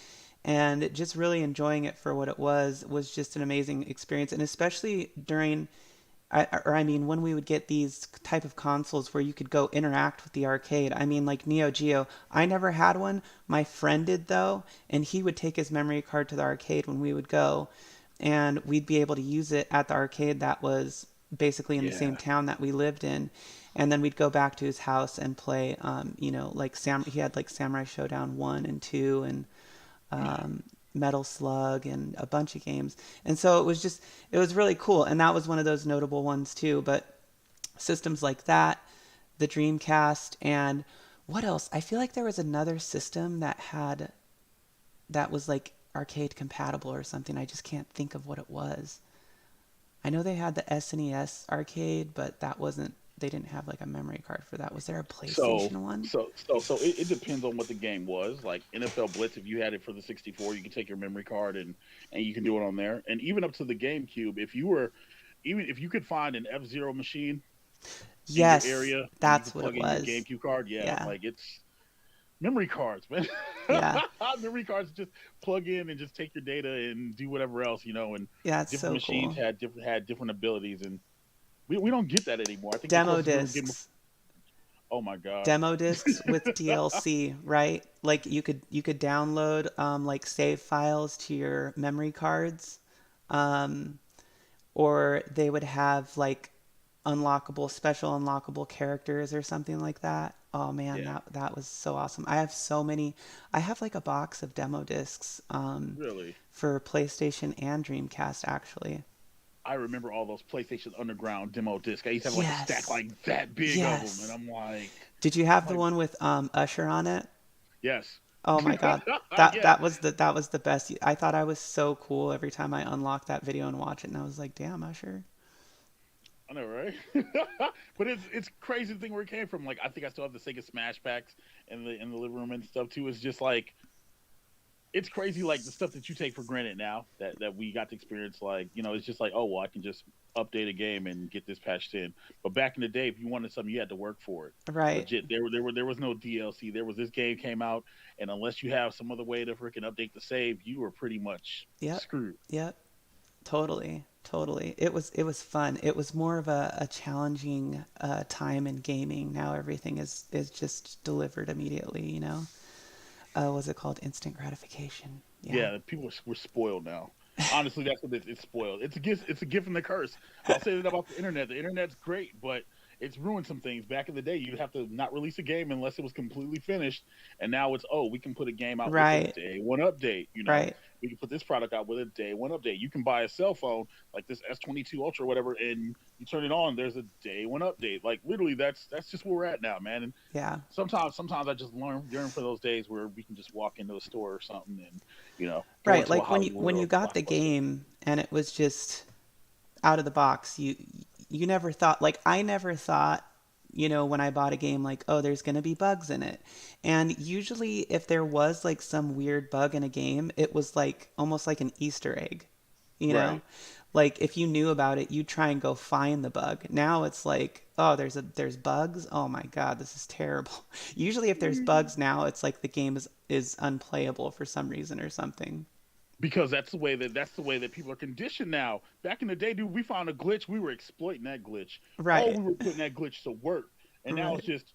and just really enjoying it for what it was just an amazing experience, and especially during I mean, when we would get these type of consoles where you could go interact with the arcade. I mean, like Neo Geo. I never had one. My friend did though, and he would take his memory card to the arcade when we would go, and we'd be able to use it at the arcade that was basically in the same Yeah, town that we lived in. And then we'd go back to his house and play, like he had like Samurai Showdown 1 and 2 and yeah. um, Metal Slug and a bunch of games. And so it was really cool. And that was one of those notable ones too. But systems like that, the Dreamcast, and what else? I feel like there was another system that was like arcade compatible or something. I just can't think of what it was. I know they had the SNES arcade, but that wasn't. They didn't have like a memory card for that. Was there a So PlayStation one? it depends on what the game was. Like NFL Blitz, if you had it for the 64, you can take your memory card and you can do it on there. And even up to the GameCube, even if you could find an F-Zero machine in your Yes, area and you that's could what it plug in your was. GameCube card, yeah, Yeah, like it's memory cards, man. yeah, Memory cards just plug in and just take your data and do whatever else, and yeah. It's different so machines cool. had different abilities, and we don't get that anymore. I think the Demo closest we were getting, discs, oh my god. demo discs with DLC, right? Like you could download like save files to your memory cards, um, or they would have like special unlockable characters or something like that. Oh man, Yeah, that was so awesome. I have so many. I have like a box of demo discs really. for PlayStation and Dreamcast actually. I remember all those PlayStation Underground demo discs. I used to have like a stack Yes, like that big of them, and yes. I'm like, Did you have the like one with Usher on it? yes, Oh my god. That yeah. that was the best. I thought I was so cool every time I unlocked that video and watch it, and I was like, "Damn, Usher." I know, right? But it's crazy the thing where it came from. Like I think I still have the Sega Smash packs in the living room and stuff too. It's just like it's crazy, like the stuff that you take for granted now that we got to experience. Like it's just like, oh well, I can just update a game and get this patched in. But back in the day, if you wanted something, you had to work for it. Right. Legit, there was no DLC. There was this game came out, and unless you have some other way to freaking update the save, you were pretty much Yep. screwed. Yep. Totally. Totally. It was fun. It was more of a challenging time in gaming. Now everything is just delivered immediately. What's it called? Instant gratification. Yeah. Yeah, people were spoiled now. Honestly, that's what it is. It's spoiled. It's a gift. It's a gift and a curse. I'll say that about the internet. The internet's great, but it's ruined some things. Back in the day, you'd have to not release a game unless it was completely finished, and now it's we can put a game out with a Right. day one update. Right. we can put this product out with a day one update. You can buy a cell phone like this S22 Ultra or whatever, and you turn it on. There's a day one update. Like literally, that's just where we're at now, man. And Yeah. sometimes I just yearn for those days where we can just walk into a store or something and go Right. into a Like Hollywood when or you a got the Blockbuster. game and it was just out of the box, you never thought, like I never thought, when I bought a game, like, oh, there's going to be bugs in it. And usually if there was like some weird bug in a game, it was like almost like an Easter egg, you know? Right. Like if you knew about it, you'd try and go find the bug. Now it's like, oh, there's bugs. Oh my God, this is terrible. Usually if there's bugs now, it's like the game is unplayable for some reason or something. Because that's the way that people are conditioned now. Back in the day, dude, we found a glitch, we were exploiting that glitch. Oh, Right. we were putting that glitch to work, and now it's Right. just,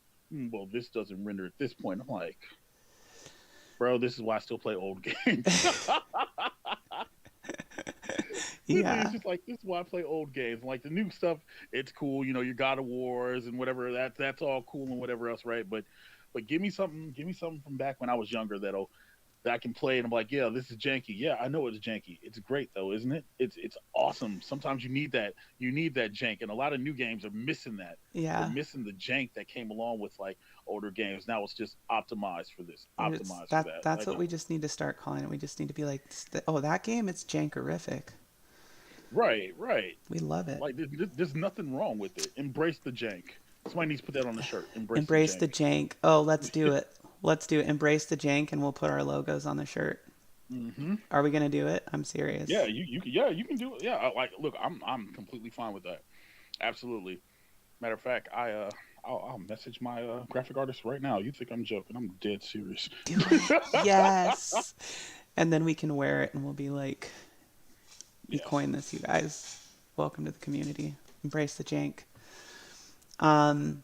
well, this doesn't render at this point. I'm like, bro, this is why I still play old games. Literally, it's Yeah. just like this is why I play old games. Like the new stuff, it's cool. Your God of Wars and whatever. That's all cool and whatever else, right? But give me something from back when I was younger that I can play, and I'm like, yeah, this is janky. Yeah, I know it's janky. It's great though, isn't it? It's awesome. Sometimes you need that. You need that jank, and a lot of new games are missing that. They're Yeah. missing the jank that came along with like older games. Now it's just optimized for this, optimized for that. That's Like, what we just need to start calling it. We just need to be like, oh, that game, it's jankerific. right, right. We love it. Like there's nothing wrong with it. Embrace the jank. Somebody needs to put that on the shirt. Embrace the Embrace jank. the jank. Oh, let's do it. Let's do it. Embrace the jank, and we'll put our logos on the shirt. Hmm. Are we gonna do it? I'm Yeah, serious. yeah, you can do it. Yeah, like look, I'm completely fine with that. Absolutely. Matter of fact, I'll message my graphic artist right now. You think I'm joking? I'm dead serious. Do it. Yes. And then we can wear it, and we'll be like, we Yes. coined this, you guys. Welcome to the community. Embrace the jank. Um,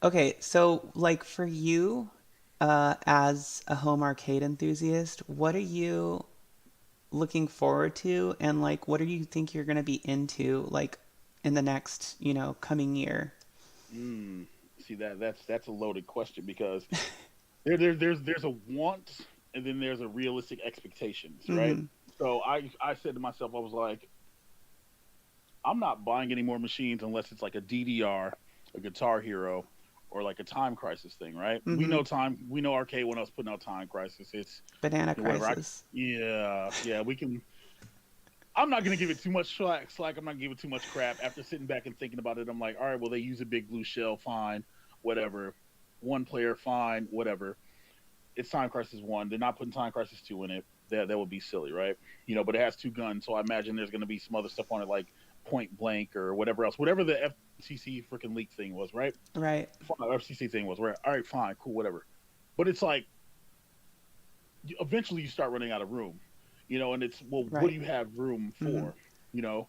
okay, so like for you, as a home arcade enthusiast, what are you looking forward to, and like what do you think you're going to be into like in the next, coming year? Mm. See that's a loaded question because there's a want and then there's a realistic expectations, right? Mhm. So I said to myself, I was like, I'm not buying any more machines unless it's like a DDR, a Guitar Hero, or like a Time Crisis thing, right? Mhm. We know Arcade when I was putting out Time Crisis. It's Banana whatever. crisis. Yeah, we can. I'm not gonna give it too much slack. I'm not gonna give it too much crap. After sitting back and thinking about it, I'm like, all right, well, they use a big blue shell, fine, whatever. One player, fine, whatever. It's Time Crisis One. They're not putting Time Crisis Two in it. That would be silly, right? But it has two guns, so I imagine there's gonna be some other stuff on it like Point Blank or whatever else, whatever the FCC freaking leak thing was, right? Right. FCC thing was, right? All right, fine, cool, whatever. But it's like eventually you start running out of room, and it's, well, what do Right. you have room Mhm. for? You know,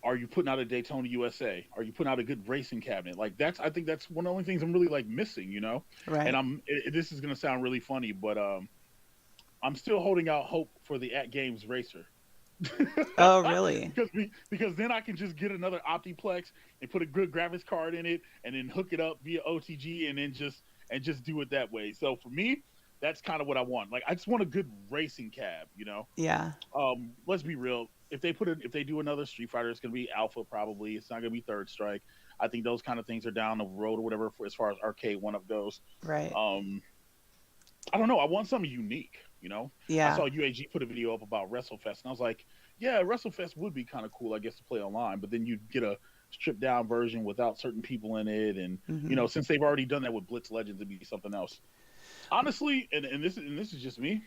are you putting out a Daytona USA? Are you putting out a good racing cabinet? Like I think that's one of the only things I'm really like missing. And Right. this is gonna sound really funny, but I'm still holding out hope for the At Games Racer. Oh, really? Because then I can just get another Optiplex and put a good graphics card in it, and then hook it up via OTG, and then just do it that way. So for me, that's kind of what I want. Like I just want a good racing cab. Yeah. Let's be real. If they do another Street Fighter, it's gonna be Alpha probably. It's not gonna be Third Strike. I think those kind of things are down the road or whatever for as far as arcade one up goes. Right. Um, I don't know. I want something unique. I Yeah. saw UAG put a video up about WrestleFest, and I was like, yeah, WrestleFest would be kind of cool, I guess, to play online. But then you'd get a stripped down version without certain people in it, and Mhm. since they've already done that with Blitz Legends, it'd be something else. Honestly, and this is just me.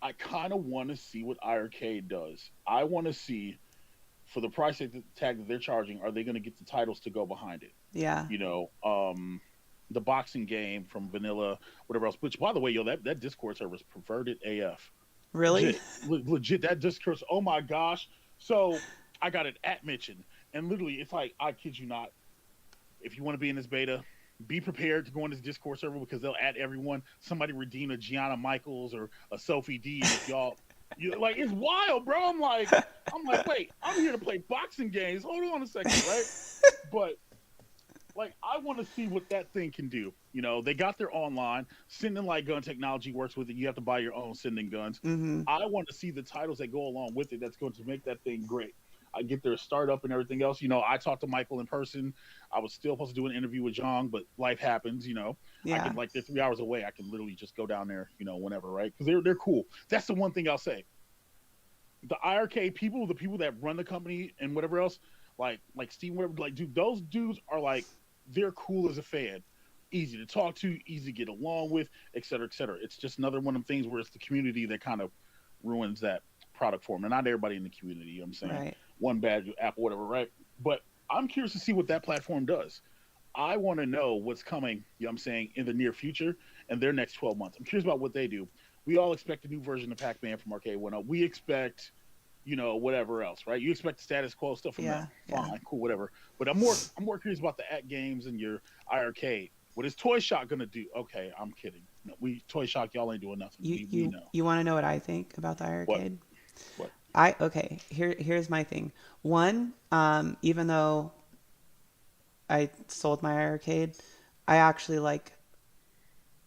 I kind of want to see what iArcade does. I want to see for the tag that they're charging, are they going to get the titles to go behind it? Yeah. You know, the boxing game from Vanilla, whatever else. Which, by the way, yo, that Discord server is perverted AF. Really? Legit. That Discord. Oh my gosh. So I got it at mention, and literally, it's like, I kid you not. If you want to be in this beta, be prepared to go in this Discord server because they'll add everyone. Somebody redeem a Gianna Michaels or a Sophie D, and if y'all, like, it's wild, bro. I'm like, wait, I'm here to play boxing games. Hold on a second, right? But like, I want to see what that thing can do. They got their online sending light gun technology works with it. You have to buy your own sending guns. Mm-hmm. I want to see the titles that go along with it. That's going to make that thing great. I get their startup and everything else. I talked to Michael in person. I was still supposed to do an interview with John, but life happens. I Yeah. can like they're 3 hours away. I can literally just go down there. Whenever, right? Because they're cool. That's the one thing I'll say. The IRK people, the people that run the company and whatever else, like Steve, whatever, like dude, those dudes are like they're cool as a fan, easy to talk to, easy to get along with, et cetera, et cetera. It's just another one of the things where it's the community that kind of ruins that product for them. And not everybody in the community, I'm saying. Right. One bad apple, whatever, right? But I'm curious to see what that platform does. I want to know what's coming, I'm saying, in the near future and their next 12 months. I'm curious about what they do. We all expect a new version of Pac Man from Arcade 1. We expect, whatever else, right? You expect the status quo stuff from them. Yeah. Yeah. Fine, cool, whatever. But I'm more curious about the at games and your iArcade. What is Toy Shock gonna do? Okay, I'm kidding. No, we Toy Shock, y'all ain't doing nothing. You We you know. you want to know what I think about the What? arcade? What? I okay. Here's my thing. One, even though I sold my arcade, I actually like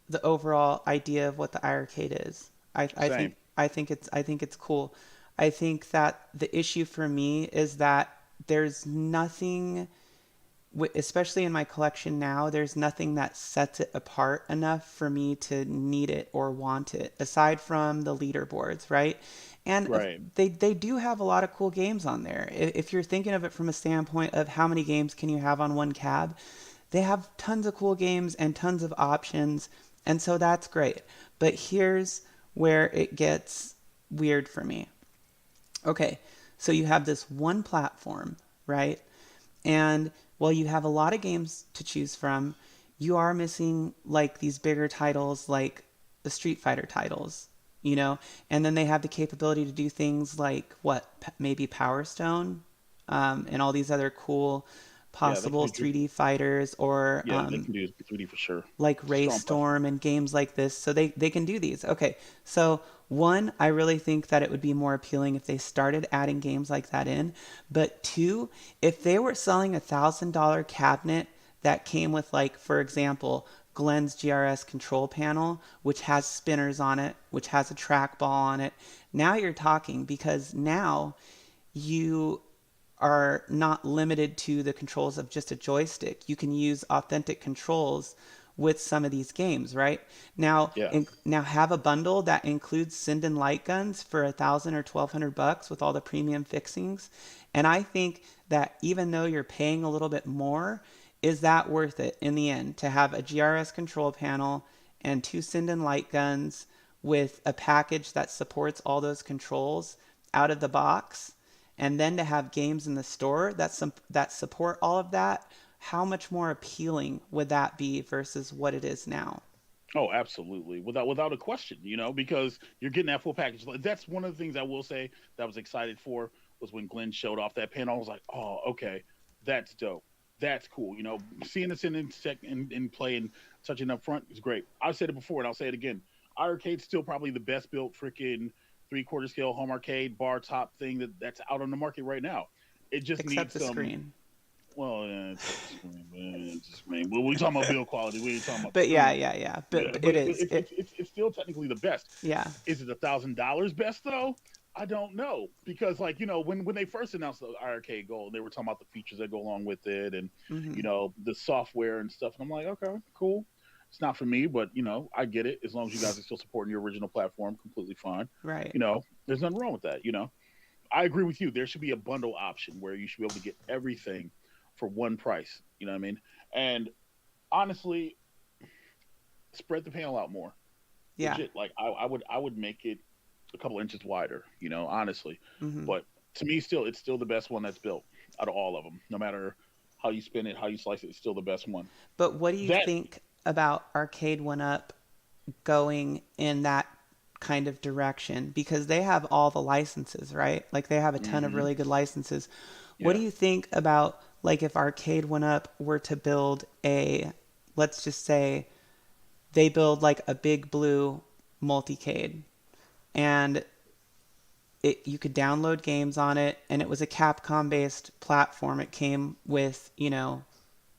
the overall idea of what the arcade is. I think Same. I think it's cool. I think that the issue for me is that there's nothing, especially in my collection now, there's nothing that sets it apart enough for me to need it or want it, aside from the leaderboards, right? And Right. they do have a lot of cool games on there. If you're thinking of it from a standpoint of how many games can you have on one cab, they have tons of cool games and tons of options, and so that's great. But here's where it gets weird for me. Okay, so you have this one platform, right? And while you have a lot of games to choose from, you are missing like these bigger titles like the Street Fighter titles, you know? And then they have the capability to do things like what, maybe Power Stone, and all these other cool Yeah, they can possible do 3D fighters, or yeah, they can do 3D for sure. like It's a strong platform. Raystorm and games like this. So they can do these. Okay. So one, I really think that it would be more appealing if they started adding games like that in. But two, if they were selling $1,000 cabinet that came with, like, for example, Glenn's GRS control panel, which has spinners on it, which has a trackball on it, now you're talking, because now you are not limited to the controls of just a joystick. You can use authentic controls with some of these games, right? Yeah. Now have a bundle that includes Sinden light guns for 1,000 or 1,200 bucks with all the premium fixings. And I think that even though you're paying a little bit more, is that worth it in the end to have a GRS control panel and two Sinden light guns with a package that supports all those controls out of the box, and then to have games in the store that support all of that? How much more appealing would that be versus what it is now? Oh, absolutely, without a question. Because you're getting that full package. Like, that's one of the things I will say that I was excited for was when Glenn showed off that panel. I was like, oh, okay, that's dope. That's cool. Seeing this in play and touching up front is great. I've said it before and I'll say it again. Our arcade's still probably the best built freaking 3/4 scale home arcade bar top thing that's out on the market right now. It just Except needs the some. screen. Well, yeah, except the screen, man. Just man. Well, we talking about build quality. We ain't talking about the But yeah, screen. yeah, yeah. Yeah, But but it it, but is. it's still technically the best. Yeah. Is it $1,000 best though? I don't know because when they first announced the arcade gold, they were talking about the features that go along with it and Hmm. the software and stuff. And I'm like, okay, cool. It's not for me, but I get it. As long as you guys are still supporting your original platform, completely fine. Right. There's nothing wrong with that. I agree with you. There should be a bundle option where you should be able to get everything for one price. You know what I mean? And honestly, spread the panel out more. Yeah. Legit. Like I would make it a couple inches wider. Honestly, Hmm. but to me, it's still the best one that's built out of all of them. No matter how you spin it, how you slice it, it's still the best one. But what do you That think about Arcade One Up going in that kind of direction? Because they have all the licenses, right? Like they have a ton of hmm really good licenses. What do yeah. you think about, like, if Arcade One Up were to build a, let's just say they build like a Big Blue multicade, and you could download games on it, and it was a Capcom based platform. It came with,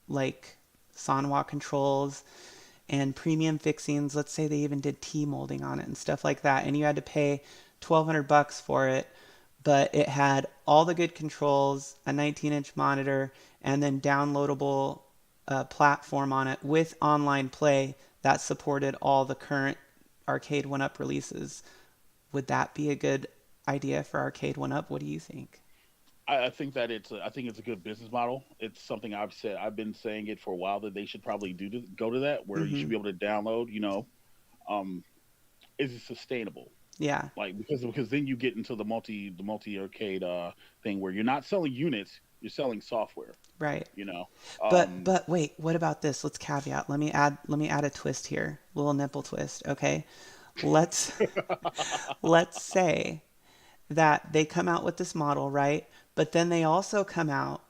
like, Sanwa controls, and premium fixings. Let's say they even did T molding on it and stuff like that, and you had to pay $1,200 for it, but it had all the good controls, a 19-inch monitor, and then downloadable platform on it with online play that supported all the current Arcade One Up releases. Would that be a good idea for Arcade One Up? What do you think? I think that I think it's a good business model. It's something I've been saying it for a while that they should probably go to that where you Mm-hmm. should be able to download. Um, is it sustainable? Yeah, Like because then you get into the multi arcade thing where you're not selling units, you're selling software. right. You know, But wait, what about this? Let's caveat. Let me add a twist here. A little nipple twist, okay? Let's let's say that they come out with this model, right? But then they also come out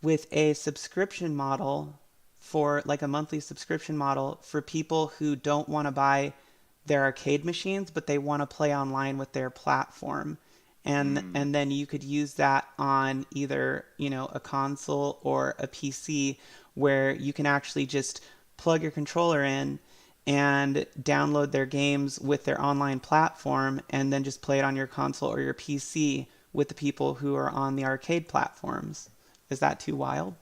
with a subscription model for like a monthly subscription model for people who don't want to buy their arcade machines, but they want to play online with their platform. And mm, then you could use that on either, a console or a PC where you can actually just plug your controller in and download their games with their online platform and then just play it on your console or your PC with the people who are on the arcade platforms. Is that too wild?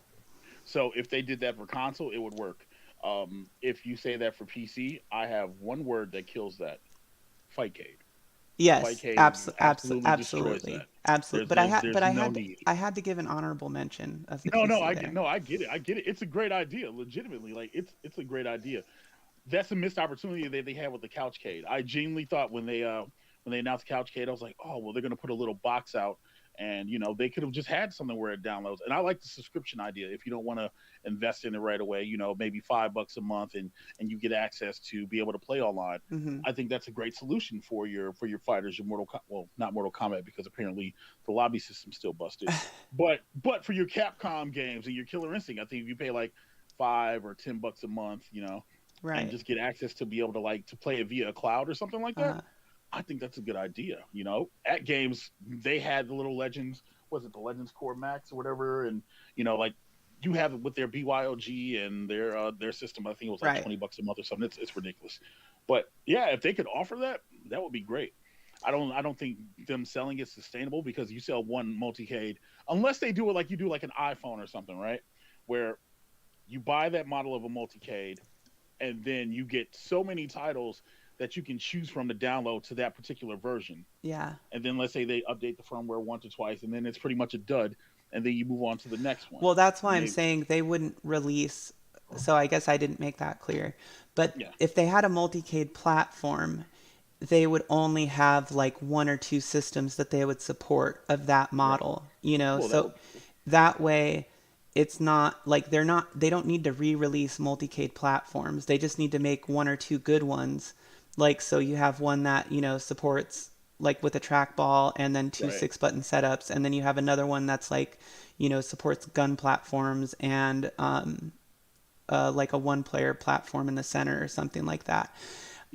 so if they did that for console, it would work. If you say that for PC, I have one word that kills that: Fightcade. Yes, Fightcade absolutely destroys absolutely, that. absolutely. But I had, but There's I no had, need. I had to give an honorable mention of the No, PC there. I get it. I get it. It's a great idea, legitimately. Like it's a great idea. That's a missed opportunity that they had with the Couchcade. I genuinely thought when they announced Couchcade, I was like, oh well, they're gonna put a little box out, and they could have just had something where it downloads. And I like the subscription idea. If you don't want to invest in it right away, maybe $5 a month, and you get access to be able to play online. Hmm. I think that's a great solution for your fighters, your well, not Mortal Kombat because apparently the lobby system's still busted, but for your Capcom games and your Killer Instinct, I think if you pay like $5 or $10 a month, and Right. just get access to be able to to play it via a cloud or something like that, Uh, I think that's a good idea. At games they had the little Legends, was it the Legends Core Max or whatever, and like you have it with their BYOG and their system. I think it was like right. $20 a month or something. It's ridiculous, but yeah, if they could offer that, that would be great. I don't think them selling it sustainable because you sell one multicade unless they do it like you do like an iPhone or something, right? Where you buy that model of a multicade and then you get so many titles that you can choose from to download to that particular version. Yeah. And then let's say they update the firmware once or twice, and then it's pretty much a dud, and then you move on to the next one. Well, that's why And I'm they, saying they wouldn't release. So I guess I didn't make that clear. But yeah, if they had a multicade platform, they would only have like one or two systems that they would support of that right. model, Well, that so would be cool. that way it's not like they don't need to re-release multicade platforms. They just need to make one or two good ones. Like so you have one that, supports like with a trackball and then two Right, 6-button setups, and then you have another one that's like, supports gun platforms and like a one player platform in the center or something like that.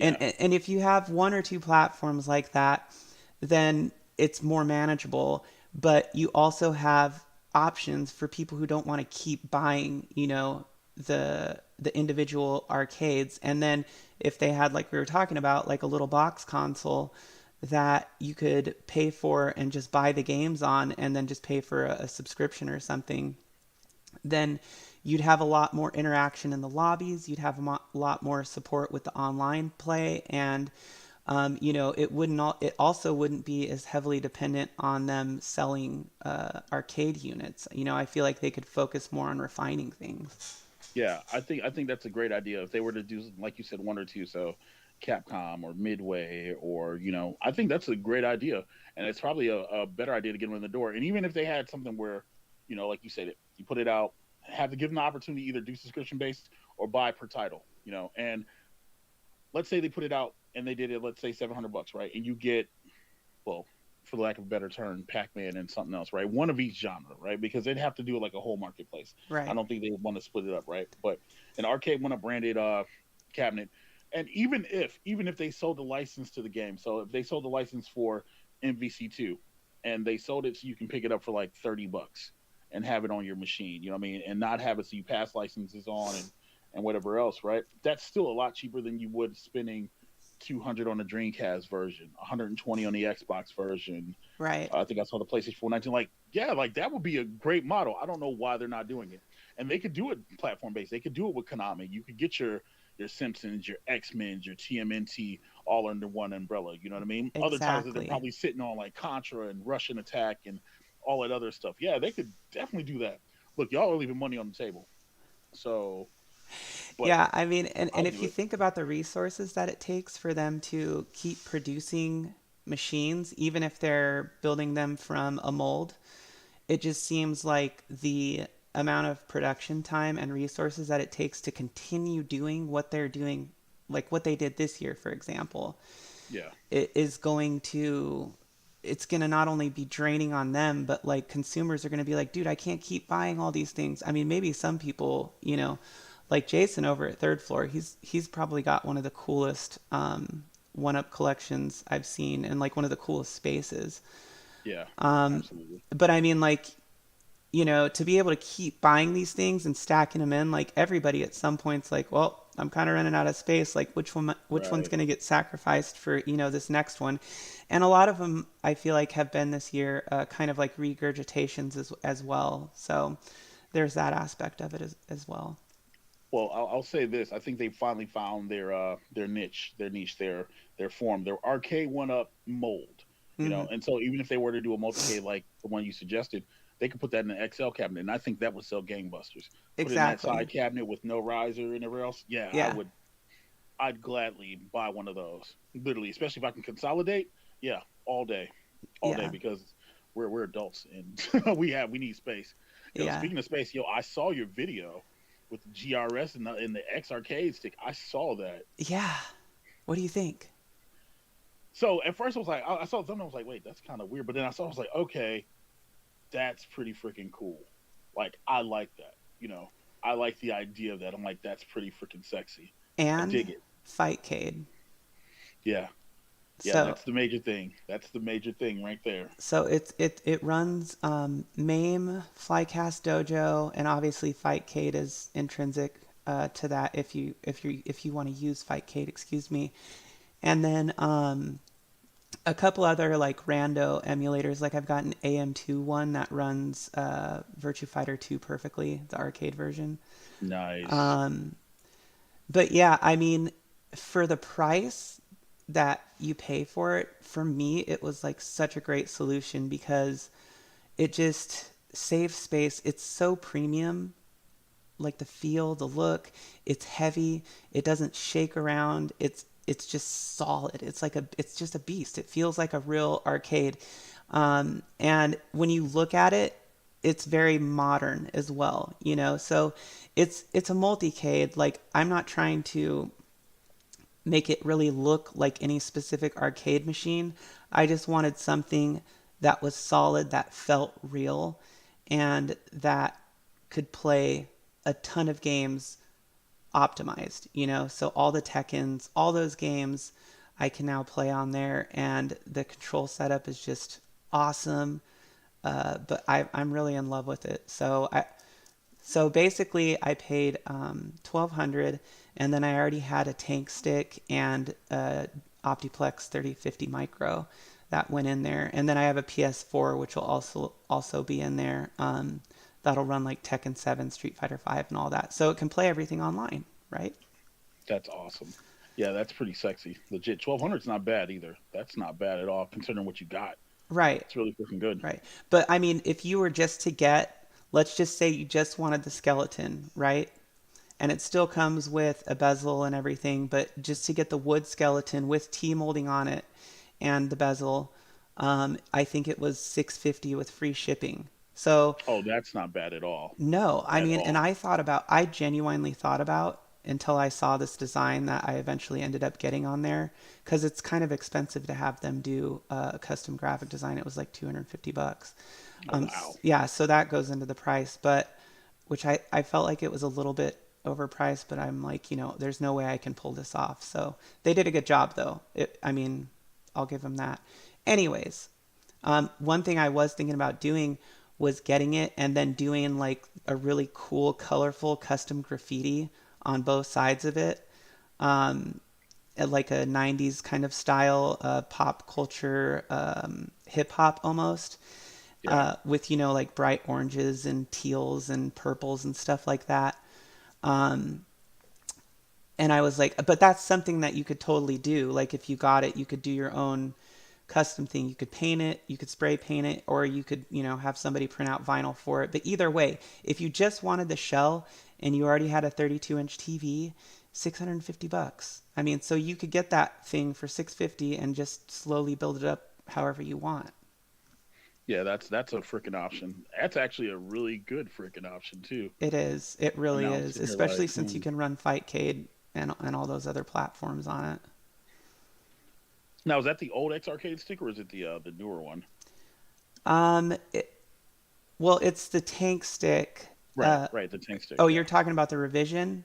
And yeah, and if you have one or two platforms like that, then it's more manageable. But you also have options for people who don't want to keep buying, the individual arcades. And then if they had, like we were talking about, like a little box console that you could pay for and just buy the games on, and then just pay for a subscription or something, then you'd have a lot more interaction in the lobbies. You'd have a lot more support with the online play, and it also wouldn't be as heavily dependent on them selling arcade units. I feel like they could focus more on refining things. yeah. I think that's a great idea if they were to do like you said one or two. So Capcom or Midway or I think that's a great idea, and it's probably a better idea to get them in the door. And even if they had something where, like you said, you put it out, have to give them the opportunity to either do subscription based or buy per title, and let's say they put it out and they did it, let's say $700, right? And you get, well, for the lack of a better term, Pac-Man and something else, right? One of each genre, right? Because they'd have to do it like a whole marketplace. I Right. don't think they want to split it up, right? But an arcade one a branded cabinet, and even if they sold the license to the game, so if they sold the license for MVC2, and they sold it so you can pick it up for like $30 and have it on your machine, you know what I mean, and not have it so you pass licenses on and whatever else, right? That's still a lot cheaper than you would spending 200 on the Dreamcast version, 120 on the Xbox version. Right. I think I saw the PlayStation 419. Like, yeah, like that would be a great model. I don't know why they're not doing it. And they could do it platform based. They could do it with Konami. You could get your Simpsons, your X Men, your TMNT all under one umbrella. You know what I mean? Other titles that they're Exactly. probably sitting on, like Contra and Russian Attack and all that other stuff. Yeah, they could definitely do that. Look, y'all are leaving money on the table. So, but Yeah, I mean, and I'll if do you it. think about the resources that it takes for them to keep producing machines, even if they're building them from a mold, it just seems like the amount of production time and resources that it takes to continue doing what they're doing, like what they did this year, for example, Yeah, it is going to it's going to not only be draining on them, but like consumers are going to be like, dude, I can't keep buying all these things. I mean, maybe some people, like Jason over at Third Floor, he's probably got one of the coolest one up collections I've seen, and like one of the coolest spaces. yeah, um absolutely. but I mean, like, to be able to keep buying these things and stacking them in, like everybody at some point's like, well, I'm kind of running out of space. Like, which one's Right. going to get sacrificed for, this next one? And a lot of them, I feel like, have been this year kind of like regurgitations as well. So there's that aspect of it as well. Well, I'll say this: I think they finally found their niche, their form, their arcade one up mold. You Hmm. know, and so even if they were to do a multi like the one you suggested, they could put that in an XL cabinet, and I think that would sell gangbusters. Put it in that Exactly. side cabinet with no riser and everywhere else. Yeah, I Yeah. would. I'd gladly buy one of those. Literally, especially if I can consolidate. Yeah, all day Yeah. because we're adults and we need space. Yo, Yeah. speaking of space, yo, I saw your video with the GRS and the X arcade stick. I saw that. Yeah. What do you think? So at first I was like, I saw something. I was like, wait, that's kind of weird. But then I saw, I was like, okay, that's pretty freaking cool. Like I like that. You know, I like the idea of that. I'm like, that's pretty freaking sexy. I And dig it. Fightcade. Yeah, yeah, So that's the major thing. That's the major thing right there. it runs MAME, Flycast Dojo, and obviously Fightcade is intrinsic to that if you want to use Fightcade, excuse me. And then a couple other like rando emulators. Like I've got an AM2 one that runs Virtua Fighter 2 perfectly, the arcade version. Nice. Um, but yeah, I mean, for the price that you pay for it, for me, it was like such a great solution because it just saves space. It's so premium, like the feel, the look. It's heavy. It doesn't shake around. It's just solid. It's just a beast. It feels like a real arcade. And when you look at it, it's very modern as well. So it's a multicade. Like, I'm not trying to make it really look like any specific arcade machine. I just wanted something that was solid, that felt real, and that could play a ton of games optimized, So all the Tekkens, all those games I can now play on there, and the control setup is just awesome. But I'm really in love with it. So basically, I paid 1,200, and then I already had a tank stick and a Optiplex 3050 micro that went in there, and then I have a PS4 which will also be in there. That'll run like Tekken 7, Street Fighter 5, and all that, so it can play everything online, right? That's awesome. Yeah, that's pretty sexy. Legit. 1200's not bad either. That's not bad at all considering what you got. Right. It's really freaking good. Right. But I mean, if you were just to get, let's just say you just wanted the skeleton, right? And it still comes with a bezel and everything, but just to get the wood skeleton with T molding on it and the bezel, I think it was 650 with free shipping. So Oh, that's not bad at all. no, I At mean, and all. I genuinely thought about until I saw this design that I eventually ended up getting on there, because it's kind of expensive to have them do a custom graphic design. It was like 250 bucks. Oh, wow. Yeah, so that goes into the price, but which I felt like it was a little bit overpriced, but I'm like, there's no way I can pull this off. So they did a good job though. I mean, I'll give them that. Anyways, one thing I was thinking about doing was getting it and then doing like a really cool, colorful custom graffiti on both sides of it. Um, like a 90s kind of style, pop culture, hip hop almost, Yeah. with, like bright oranges and teals and purples and stuff like that. Um, and I was like, but that's something that you could totally do. Like if you got it, you could do your own custom thing. You could paint it, you could spray paint it, or you could, have somebody print out vinyl for it. But either way, if you just wanted the shell and you already had a 32-inch TV, $650. I mean, so you could get that thing for 650 and just slowly build it up however you want. Yeah, that's a freaking option. That's actually a really good freaking option too. It is. It And really now I'm is, sitting here like, especially since you hmm. can run Fightcade and all those other platforms on it. Now is that the old X Arcade stick or is it the newer one? Um, it, well, it's the tank stick. Right, Uh, right, the tank stick. oh, Yeah, you're talking about the revision?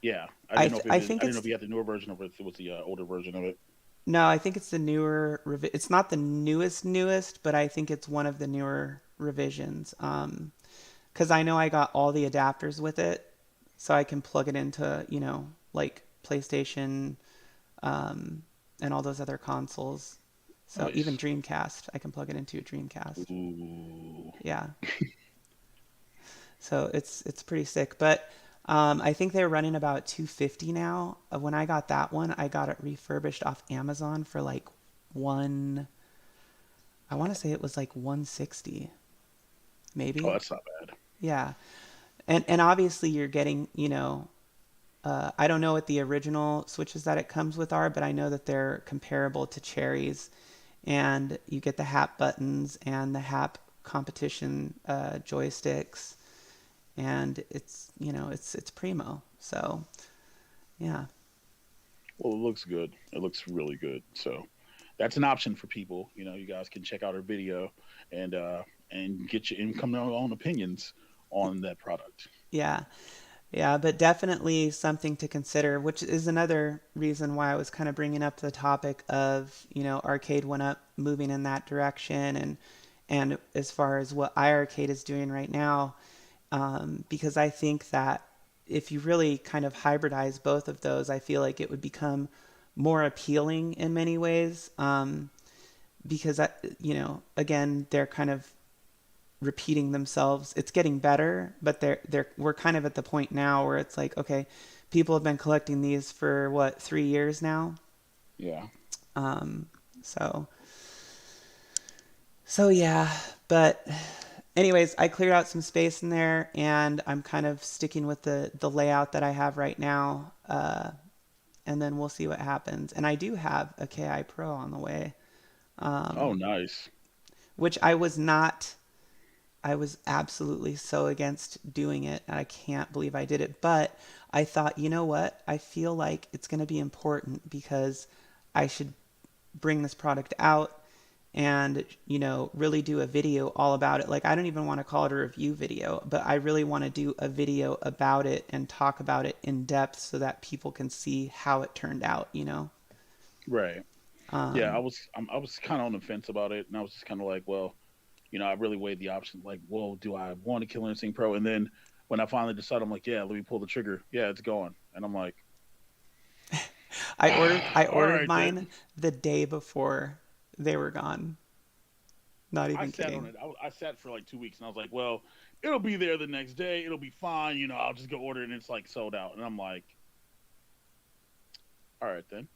yeah. I I didn't know th- if it I was. think I didn't know it's if you had the newer version or if it was the older version of it. no, I think it's the newer it's not the newest, but I think it's one of the newer revisions. Because I know I got all the adapters with it, so I can plug it into, like PlayStation, um, and all those other consoles. So even Nice. Dreamcast, I can plug it into a Dreamcast. Ooh. Yeah. So it's pretty sick. But I think they're running about 250 now. When I got that one, I got it refurbished off Amazon for like one. I want to say it was like 160, Oh, maybe. that's not bad. Yeah, and obviously you're getting, I don't know what the original switches that it comes with are, but I know that they're comparable to Cherries, and you get the Hap buttons and the Hap competition joysticks, and it's primo. So yeah, Well, it looks good. It looks really good. So that's an option for people. You guys can check out our video and get your income and own opinions on that product. yeah, yeah, but definitely something to consider, which is another reason why I was kind of bringing up the topic of, arcade went up, moving in that direction, and as far as what iArcade is doing right now, because I think that if you really kind of hybridize both of those, I feel like it would become more appealing in many ways. Because again, they're kind of repeating themselves. It's getting better, but we're kind of at the point now where it's like, okay, people have been collecting these for what, 3 years now. Yeah. Um, so yeah, but anyways, I cleared out some space in there, and I'm kind of sticking with the layout that I have right now. And then we'll see what happens. And I do have a Ki Pro on the way, Oh, um, nice. which I was not. I was absolutely so against doing it, and I can't believe I did it. But I thought, you know what? I feel like it's going to be important because I should bring this product out and, really do a video all about it. Like, I don't even want to call it a review video, but I really want to do a video about it and talk about it in depth so that people can see how it turned out. Right. Yeah, I Um, was I was kind of on the fence about it, and I was just kind of like, well, I really weighed the options. Like, well, do I want a Killer Instinct Pro? And then when I finally decided, I'm like, yeah, let me pull the trigger. Yeah, it's going. And I'm like, I all ordered right mine then. the day before they were gone. Not I even sat on kidding. it. I sat for like 2 weeks, and I was like, well, it'll be there the next day. It'll be fine. I'll just go order it, and it's like sold out. And I'm like, all right then.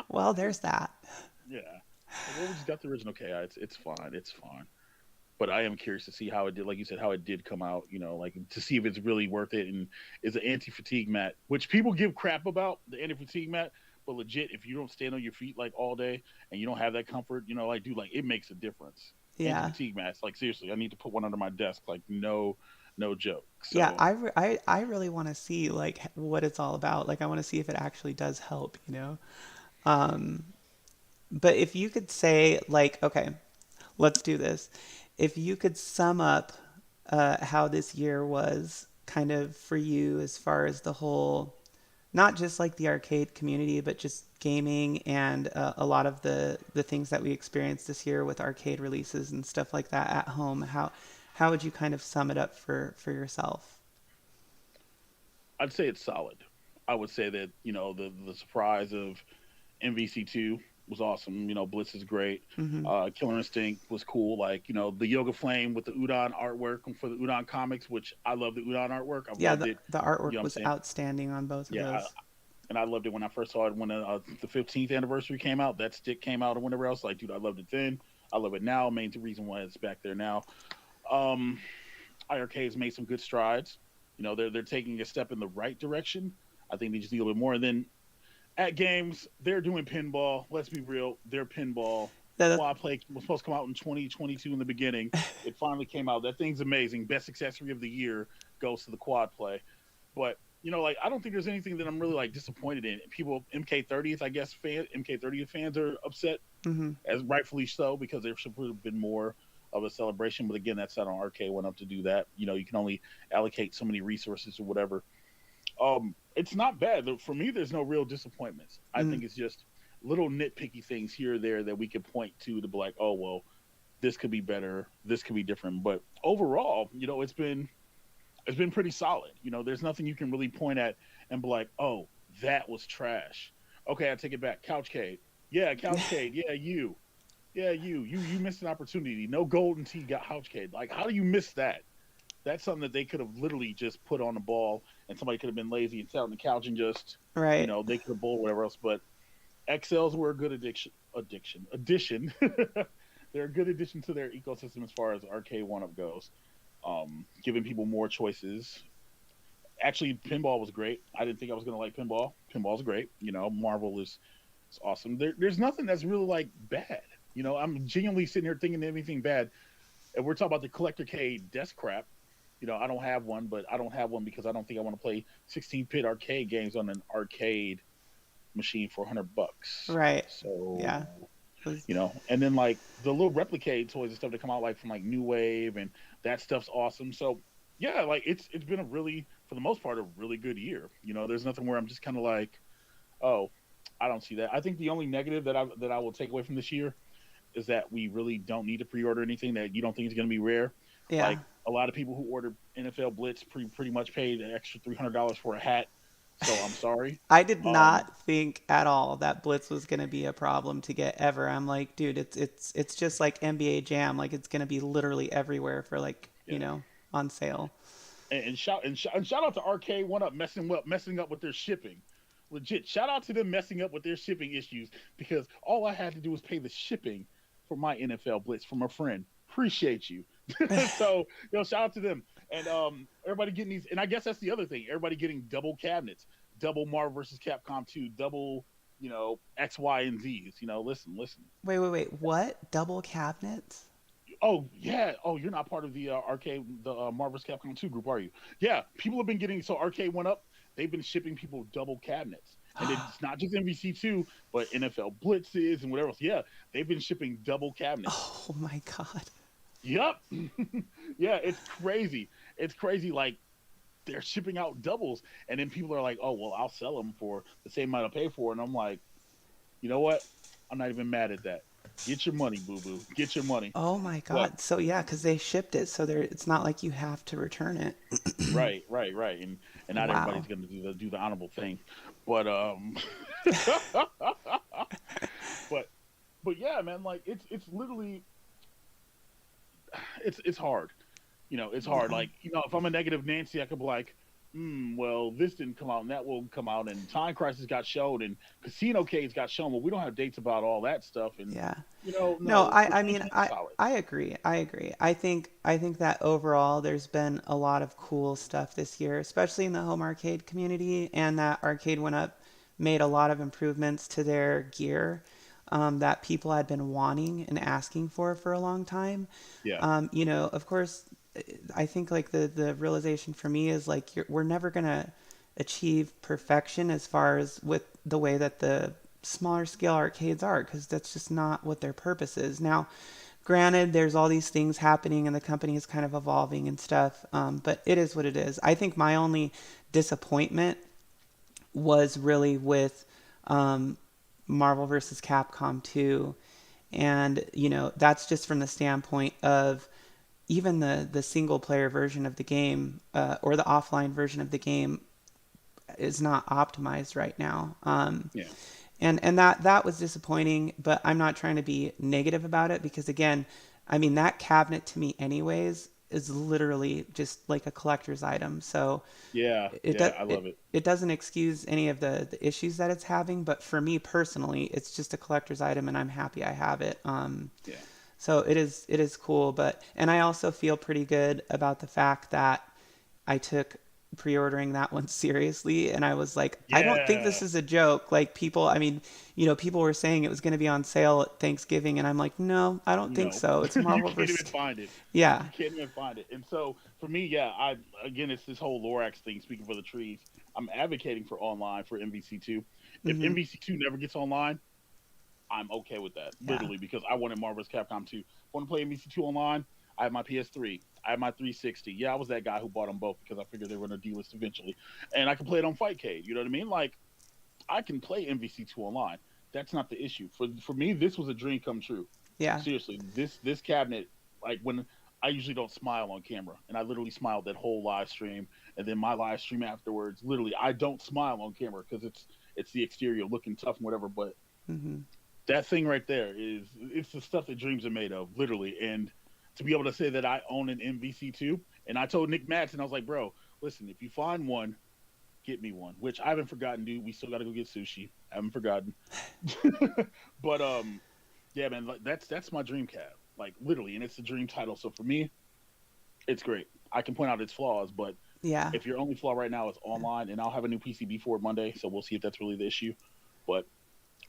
Well, there's that. Yeah. Like, well, we just got the original KI. It's fine. It's fine. But I am curious to see how it did. Like you said, how it did come out. Like to see if it's really worth it and is an anti fatigue mat, which people give crap about the anti fatigue mat. But legit, if you don't stand on your feet like all day and you don't have that comfort, like dude, like it makes a difference. Anti Yeah. fatigue mats, like seriously, I need to put one under my desk. Like no joke. Yeah, So I really want to see like what it's all about. Like I want to see if it actually does help. Um, but if you could say like, okay, let's do this. If you could sum up how this year was kind of for you as far as the whole, not just like the arcade community, but just gaming and a lot of the things that we experienced this year with arcade releases and stuff like that at home. How would you kind of sum it up for yourself? I'd say it's solid. I would say that the surprise of MVC2 was awesome. Blitz is great. Hmm. Killer Instinct was cool. Like the Yoga Flame with the Udon artwork for the Udon comics, which I love the Udon artwork. I've Yeah, loved it. the You know artwork what I'm was saying? outstanding on both of Yeah, those. and I loved it when I first saw it when the 15th anniversary came out. That stick came out, and whatever else. Like, dude, I loved it then. I love it now. Main reason why it's back there now. Um, IRK has made some good strides. They're taking a step in the right direction. I think they just need a little bit more. And then at games, they're doing pinball. Let's be real, they're pinball. That, Quad play was supposed to come out in 2022 in the beginning. It finally came out. That thing's amazing. Best accessory of the year goes to the quad play. But like I don't think there's anything that I'm really like disappointed in. People MK30th, I guess MK30th fans are upset, hmm. as rightfully so, because there should have been more of a celebration. But again, that's not on Arcade went up to do that. You can only allocate so many resources or whatever. It's not bad. For me, there's no real disappointments. I Mm. think it's just little nitpicky things here or there that we could point to be like, oh well, this could be better, this could be different. But overall, it's been pretty solid. There's nothing you can really point at and be like, oh, that was trash. Okay, I take it back. Couchcade. Yeah, Couchcade. Yeah, you missed an opportunity. No golden tee got Couchcade. Like, how do you miss that? That's something that they could have literally just put on the ball, and somebody could have been lazy and sat on the couch and just, Right. they could have bowled whatever else. But XLs were a good addition. They're a good addition to their ecosystem as far as arcade one up goes. Giving people more choices. Actually, pinball was great. I didn't think I was gonna like pinball. Pinball's great. Marvel is awesome. There's nothing that's really like bad. I'm genuinely sitting here thinking anything bad. And we're talking about the collector K desk crap. I don't have one, but I don't have one because I don't think I want to play 16-bit arcade games on an arcade machine for $100. Right. So, Yeah. It was, and then like the little replicate toys and stuff that come out like from like New Wave and that stuff's awesome. So, yeah, like it's been a really, for the most part, a really good year. There's nothing where I'm just kind of like, oh, I don't see that. I think the only negative that I will take away from this year is that we really don't need to pre-order anything that you don't think is going to be rare. yeah. Like a lot of people who ordered NFL Blitz pretty much paid an extra $300 for a hat. So I'm sorry. I did Um, not think at all that Blitz was going to be a problem to get ever. I'm like, dude, it's just like NBA Jam. Like it's going to be literally everywhere for like, yeah. on sale. And shout out to Arcade One Up messing up with their shipping. Legit, shout out to them messing up with their shipping issues because all I had to do was pay the shipping for my NFL Blitz from a friend. Appreciate you. So shout out to them and everybody getting these. And I guess that's the other thing. Everybody getting double cabinets, double Marvel versus Capcom 2, double X, Y, and Z's. Listen. Wait, wait, wait. What? Double cabinets? Oh yeah. Oh, you're not part of the Marvel vs. Capcom 2 group, are you? Yeah. People have been getting so Arcade One Up. They've been shipping people double cabinets. And it's not just MVC2, but NFL Blitzes and whatever else. Yeah, they've been shipping double cabinets. Oh my God. Yep. Yeah, it's crazy. It's crazy. Like they're shipping out doubles, and then people are like, "Oh, well, I'll sell them for the same amount I pay for." And I'm like, you know what? I'm not even mad at that. Get your money, boo boo. Get your money. Oh my But God. So yeah, because they shipped it, so it's not like you have to return it. right, and not Wow. everybody's gonna do the honorable thing, but but yeah, man, like it's literally it's hard. It's hard. Yeah. Like, if I'm a negative Nancy, I could be like, well, this didn't come out and that will come out, and Time Crisis got shown, and Casino Cage got shown, but we don't have dates about all that stuff. And Yeah. No, no, for I mean 2020, solid. I agree. I agree. I think that overall there's been a lot of cool stuff this year, especially in the home arcade community, and that Arcade Went Up made a lot of improvements to their gear that people had been wanting and asking for a long time. Yeah, Of course, I think like the realization for me is like we're never gonna achieve perfection as far as with the way that the smaller scale arcades are, because that's just not what their purpose is. Now, granted, there's all these things happening and the company is kind of evolving and stuff, but it is what it is. I think my only disappointment was really with um, Marvel versus Capcom 2. And, that's just from the standpoint of even the single player version of the game or the offline version of the game is not optimized right now. Yeah. And that was disappointing, but I'm not trying to be negative about it because again, I mean that cabinet to me anyways is literally just like a collector's item. So Yeah. it Yeah. does I love it. it doesn't excuse any of the issues that it's having, but for me personally, it's just a collector's item and I'm happy I have it. Yeah. So it is cool, but and I also feel pretty good about the fact that I took pre-ordering that one seriously and I was like, I don't think Yeah. this is a joke. Like people, I mean, people were saying it was going to be on sale at Thanksgiving and I'm like, no, I don't think No, so. It's you Marvel can't versus even find it. yeah. You can't even find it. And so for me, yeah, I again, it's this whole Lorax thing. Speaking for the trees, I'm advocating for online for MVC2. If Mhm. MVC2 never gets online, I'm okay with that. Yeah. Literally, because I wanted Marvel's Capcom 2. I want to play MVC2 online. I have my PS3. I have my 360. Yeah, I was that guy who bought them both because I figured they were going to delist eventually, and I can play it on Fightcade. You know what I mean? Like I can play MVC2 online. That's not the issue. For me, this was a dream come true. Yeah. Seriously, this cabinet, like when I usually don't smile on camera, and I literally smiled that whole live stream, and then my live stream afterwards. Literally, I don't smile on camera because it's the exterior looking tough and whatever. But Mhm. that thing right there is it's the stuff that dreams are made of, literally. And to be able to say that I own an MVC2, and I told Nick Madsen, I was like, bro, listen, if you find one, get me one. Which I haven't forgotten, dude. We still got to go get sushi. I haven't forgotten. But yeah, man, like, that's my dream cab, like literally, and it's a dream title. So for me, it's great. I can point out its flaws, but Yeah. if your only flaw right now is Yeah. online, and I'll have a new PCB for it Monday, so we'll see if that's really the issue. But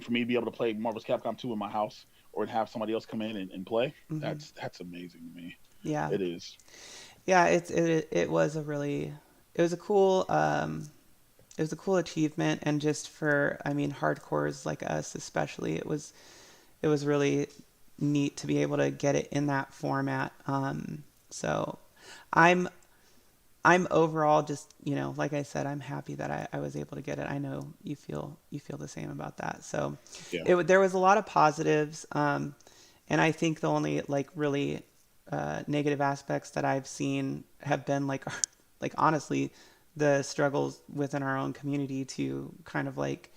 for me to be able to play Marvel's Capcom 2 in my house or have somebody else come in and play, Mhm. that's amazing to me. Yeah. It is. Yeah, it was a really it was a cool it was a cool achievement and just for I mean hardcores like us especially it was really neat to be able to get it in that format. So I'm I'm overall just like I said, I'm happy that I was able to get it. I know you feel the same about that. So Yeah. there was a lot of positives, and I think the only like really negative aspects that I've seen have been like like honestly the struggles within our own community to kind of like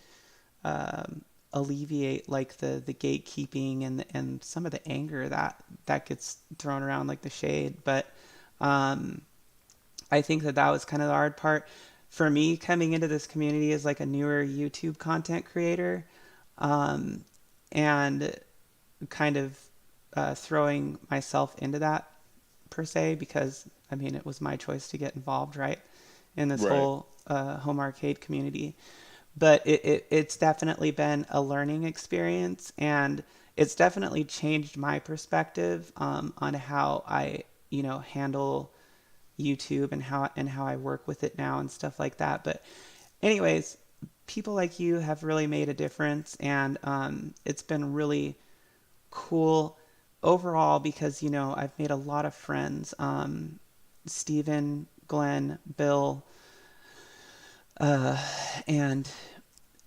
um, alleviate like the gatekeeping and some of the anger that gets thrown around like the shade. But um, I think that was kind of the hard part for me coming into this community as like a newer YouTube content creator, um, and kind of throwing myself into that per se because I mean it was my choice to get involved right in this Right. whole home arcade community, but it's definitely been a learning experience and it's definitely changed my perspective on how I handle YouTube and how I work with it now and stuff like that. But anyways, people like you have really made a difference, and it's been really cool overall because I've made a lot of friends. Stephen, Glenn, Bill, and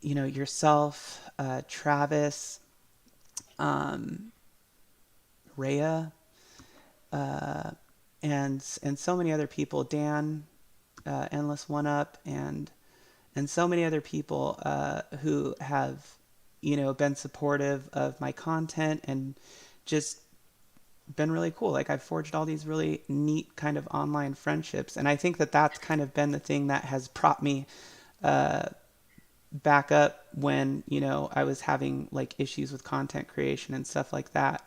yourself, Travis, um, Rhea, and so many other people. Dan, Endless One Up, and so many other people who have been supportive of my content and just been really cool. Like I've forged all these really neat kind of online friendships, and I think that that's kind of been the thing that has propped me uh, back up when I was having like issues with content creation and stuff like that.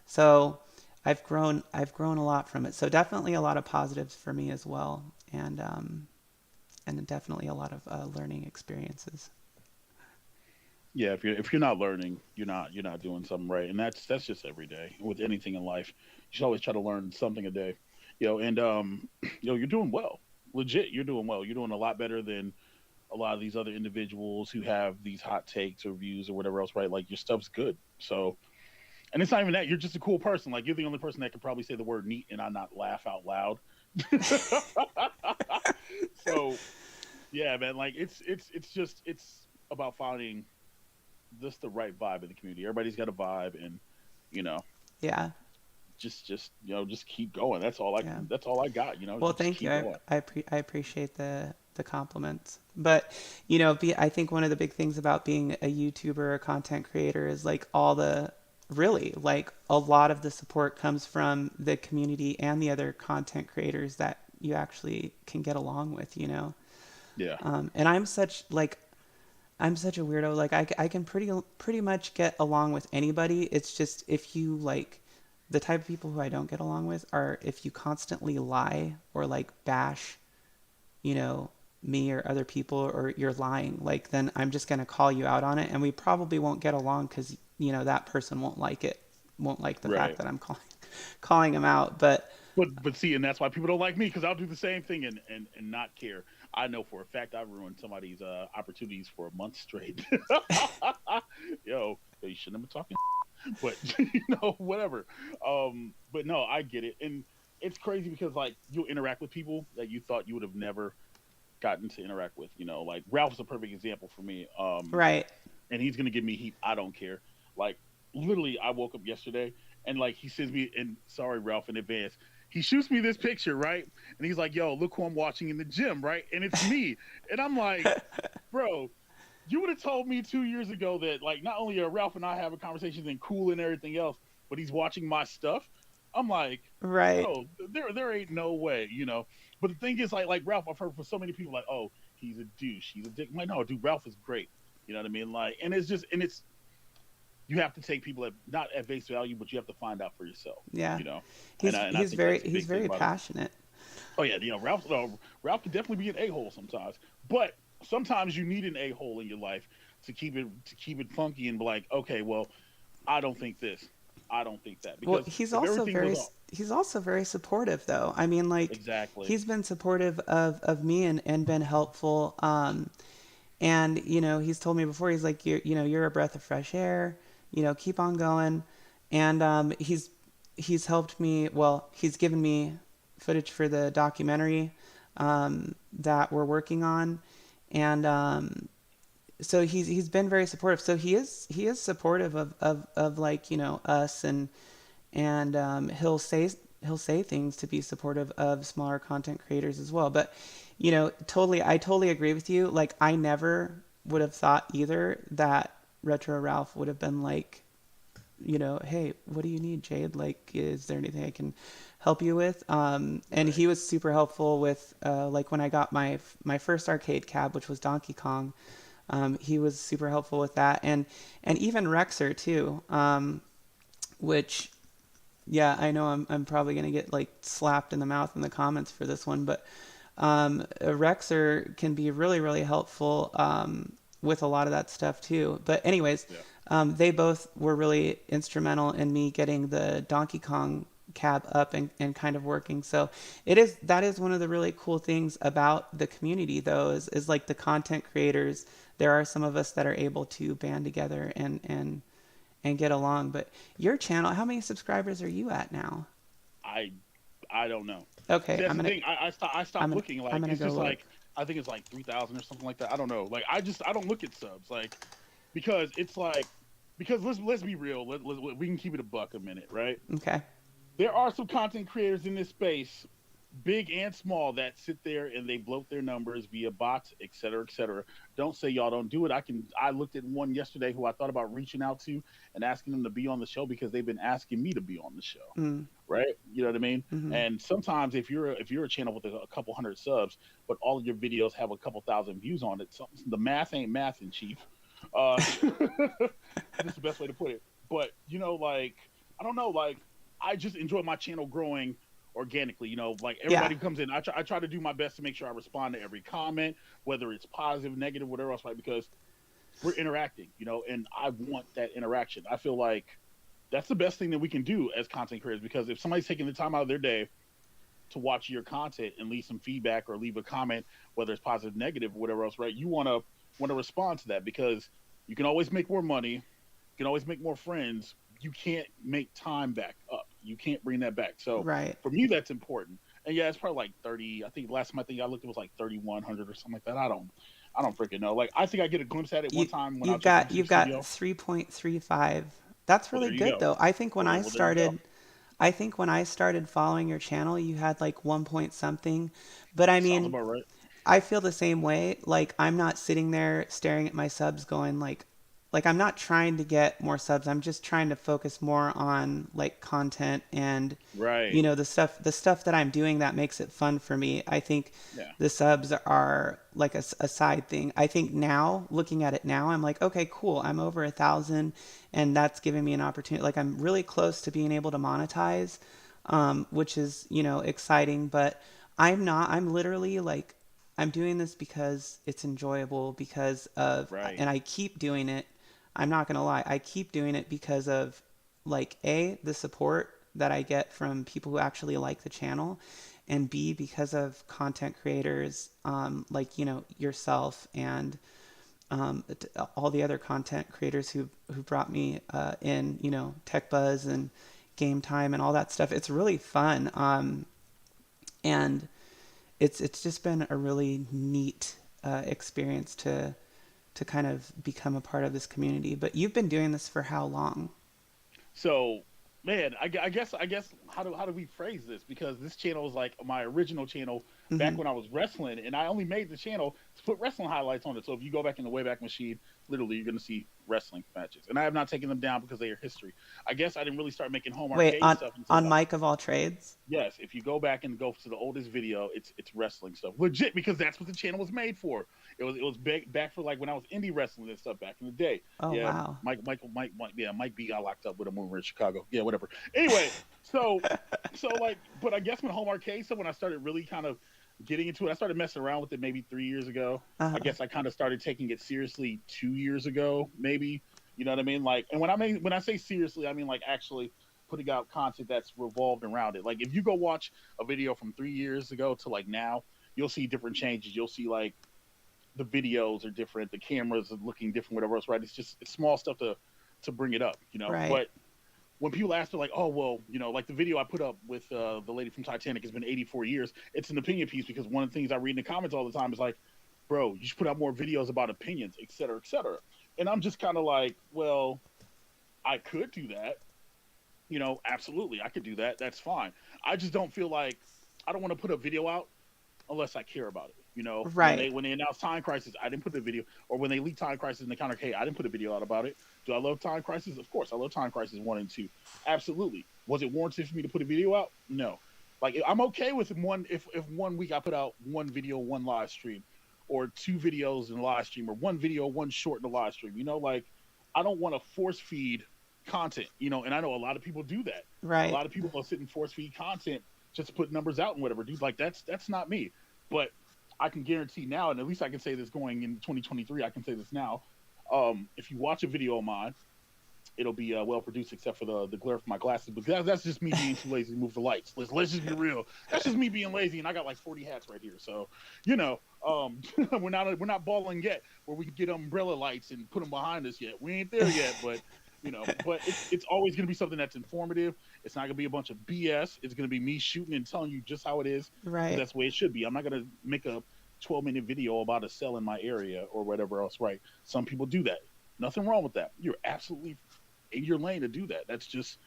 So I've grown a lot from it. So definitely a lot of positives for me as well, and definitely a lot of learning experiences. Yeah, if you're not learning, you're not doing something right, and that's just every day with anything in life. You should always try to learn something a day, and you're doing well. Legit, you're doing well. You're doing a lot better than a lot of these other individuals who have these hot takes or views or whatever else, right? Like your stuff's good. So, and it's not even that. You're just a cool person. Like you're the only person that can probably say the word neat and I not laugh out loud. So yeah, man. Like it's about finding just the right vibe in the community. Everybody's got a vibe, and you know, Yeah, just keep going. That's all I yeah. that's all I got. Well, Just thank you. keep going. I appreciate the compliments. But I think one of the big things about being a YouTuber or a content creator is like all the really like a lot of the support comes from the community and the other content creators that you actually can get along with, you know. Yeah. And I'm such a weirdo. Like I can pretty much get along with anybody. It's just if you like the type of people who I don't get along with are if you constantly lie or like bash, you know, me or other people or you're lying, like then I'm just going to call you out on it and we probably won't get along cuz that person won't like it. Won't like the fact Right. that I'm calling them out, but But see, and that's why people don't like me because I'll do the same thing and not care. I know for a fact I've ruined somebody's opportunities for a month straight. Yo, you shouldn't have been talking, but whatever. But no, I get it, and it's crazy because like you'll interact with people that you thought you would have never gotten to interact with. Like Ralph's a perfect example for me. right. And he's gonna give me heat. I don't care. Like literally, I woke up yesterday and like he sends me and sorry Ralph in advance. He shoots me this picture, right? And he's like, "Yo, look who I'm watching in the gym, right?" And it's me. And I'm like, "Bro, you would have told me 2 years ago that like not only are Ralph and I having conversations and cool and everything else, but he's watching my stuff." I'm like, Right. "Yo, there ain't no way." But the thing is, like Ralph, I've heard from so many people like, "Oh, he's a douche, he's a dick." I'm like, no, dude, Ralph is great. You know what I mean? Like, and it's just, and it's you have to take people at not at face value, but you have to find out for yourself. Yeah. You know, and He's I, and I he's think very that's a he's big thing very about it. passionate. Oh yeah, Ralph can definitely be an a hole sometimes, but sometimes you need an a hole in your life to keep it funky and be like, okay, well, I don't think this, I don't think that, Well, because if everything goes off he's also very supportive though. I mean, like exactly, he's been supportive of me and been helpful. And he's told me before. He's like, you're a breath of fresh air. Keep on going. And he's helped me. Well, he's given me footage for the documentary that we're working on, and so he's been very supportive. So he is supportive of like us and he'll say things to be supportive of smaller content creators as well. But I totally agree with you. Like I never would have thought either that Retro Ralph would have been like, hey, what do you need, Jade? Like, is there anything I can help you with? And right, he was super helpful with like when I got my first arcade cab, which was Donkey Kong. He was super helpful with that, and even Rexer too. Which yeah, I know I'm probably gonna get like slapped in the mouth in the comments for this one, but a Rexer can be really really helpful with a lot of that stuff too. But anyways, yeah, they both were really instrumental in me getting the Donkey Kong cab up and kind of working. So that is one of the really cool things about the community though is like the content creators. There are some of us that are able to band together and get along. But your channel, how many subscribers are you at now? I I don't know. Okay, See, that's the thing. I I'm stopped gonna looking. I'm Like gonna it's go just look. like I think it's like 3,000 or something like that. I don't know. Like I don't look at subs like because it's like because let's be real. We can keep it a buck a minute, right? Okay. There are some content creators in this space, big and small, that sit there and they bloat their numbers via bots, et cetera, et cetera. Don't say y'all don't do it. I looked at one yesterday who I thought about reaching out to and asking them to be on the show because they've been asking me to be on the show. Mm, Right? You know what I mean? mm-hmm. And sometimes if you're a channel with a couple hundred subs, but all of your videos have a couple thousand views on it, the math ain't mathing, chief. That's the best way to put it. But like I don't know, like I just enjoy my channel growing organically. Like Yeah. everybody comes in, I try to do my best to make sure I respond to every comment, whether it's positive, negative, whatever else, right? Because we're interacting, and I want that interaction. I feel like that's the best thing that we can do as content creators because if somebody's taking the time out of their day to watch your content and leave some feedback or leave a comment, whether it's positive, negative, or whatever else, right? You want to respond to that because you can always make more money, you can always make more friends. You can't make time back up. You can't bring that back. So Right. for me, that's important. And yeah, it's probably like 30. I think last time I looked, it was like 3,100 or something like that. I don't freaking know. Like I think I get a glimpse at it one You time when I you've was just in got YouTube you've got studio. 3.35. That's Well, really there you good go. though. Well, there you go. I think when I started following your channel, you had like 1 point something. But I Sounds mean, about right. I feel the same way. Like I'm not sitting there staring at my subs going like I'm not trying to get more subs. I'm just trying to focus more on like content and Right. the stuff that I'm doing that makes it fun for me. I think Yeah. the subs are like a side thing. I think now, looking at it now, I'm like, okay, cool. I'm over 1,000, and that's giving me an opportunity. Like I'm really close to being able to monetize, which is exciting. But I'm not. I'm literally like I'm doing this because it's enjoyable because of, Right. and I keep doing it. I'm not gonna lie. I keep doing it because of like the support that I get from people who actually like the channel, and B, because of content creators like yourself and all the other content creators who brought me in, Tech Buzz and Game Time and all that stuff. It's really fun, and it's just been a really neat experience to kind of become a part of this community. But you've been doing this for how long? So, man, I guess how do we phrase this? Because this channel is like my original channel Mm-hmm. back when I was wrestling, and I only made the channel to put wrestling highlights on it. So if you go back in the Wayback Machine, literally you're gonna see wrestling matches, and I have not taken them down because they are history. I guess I didn't really start making home Wait, arcade on stuff until on about. Mike of all trades? Yes, if you go back and go to the oldest video, it's wrestling stuff, legit, because that's what the channel was made for. It was back for like when I was indie wrestling and stuff back in the day. Oh Yeah, wow. Mike, yeah, Mike B got locked up with him when we were in Chicago. Yeah, whatever. Anyway, so like, but I guess when home arcade, so when I started really kind of getting into it, I started messing around with it maybe 3 years ago. I Uh-huh. guess I kind of started taking it seriously 2 years ago, maybe. You know what I mean? Like, and when I say seriously, I mean like actually putting out content that's revolved around it. Like if you go watch a video from 3 years ago to like now, you'll see different changes. You'll see like the videos are different, the cameras are looking different, whatever else, right? It's small stuff to bring it up. Right. But when people ask me like, oh well, like the video I put up with the lady from Titanic has been 84 years. It's an opinion piece because one of the things I read in the comments all the time is like, bro, you should put out more videos about opinions, et cetera, et cetera. And I'm just kind of like, well, I could do that. Absolutely, I could do that. That's fine. I just don't feel like I don't want to put a video out unless I care about it. When they Right. when they announced Time Crisis, I didn't put the video, or when they leaked Time Crisis in the counter, hey, I didn't put a video out about it. Do I love Time Crisis? Of course, I love Time Crisis 1 and 2. Absolutely. Was it warranted for me to put a video out? No. Like I'm okay with one if 1 week I put out one video, one live stream, or two videos in a live stream, or one video, one short in a live stream. Like I don't want to force feed content. And I know a lot of people do that. A Right. lot of people will sit and force feed content just to put numbers out and whatever, dude. Like that's not me. But I can guarantee now, and at least I can say this going in 2023, I can say this now. If you watch a video of mine, it'll be well produced, except for the glare from my glasses. But that's just me being too lazy to move the lights. Let's just be real. That's just me being lazy, and I got like 40 hats right here. So, you know, um, we're not balling yet, where we can get umbrella lights and put them behind us yet. We ain't there yet, but but it's always going to be something that's informative. It's not going to be a bunch of BS. It's going to be me shooting and telling you just how it is, because Right. that's the way it should be. I'm not going to make a 12-minute video about a cell in my area or whatever else. Right? Some people do that. Nothing wrong with that. You're absolutely in your lane to do that. That's just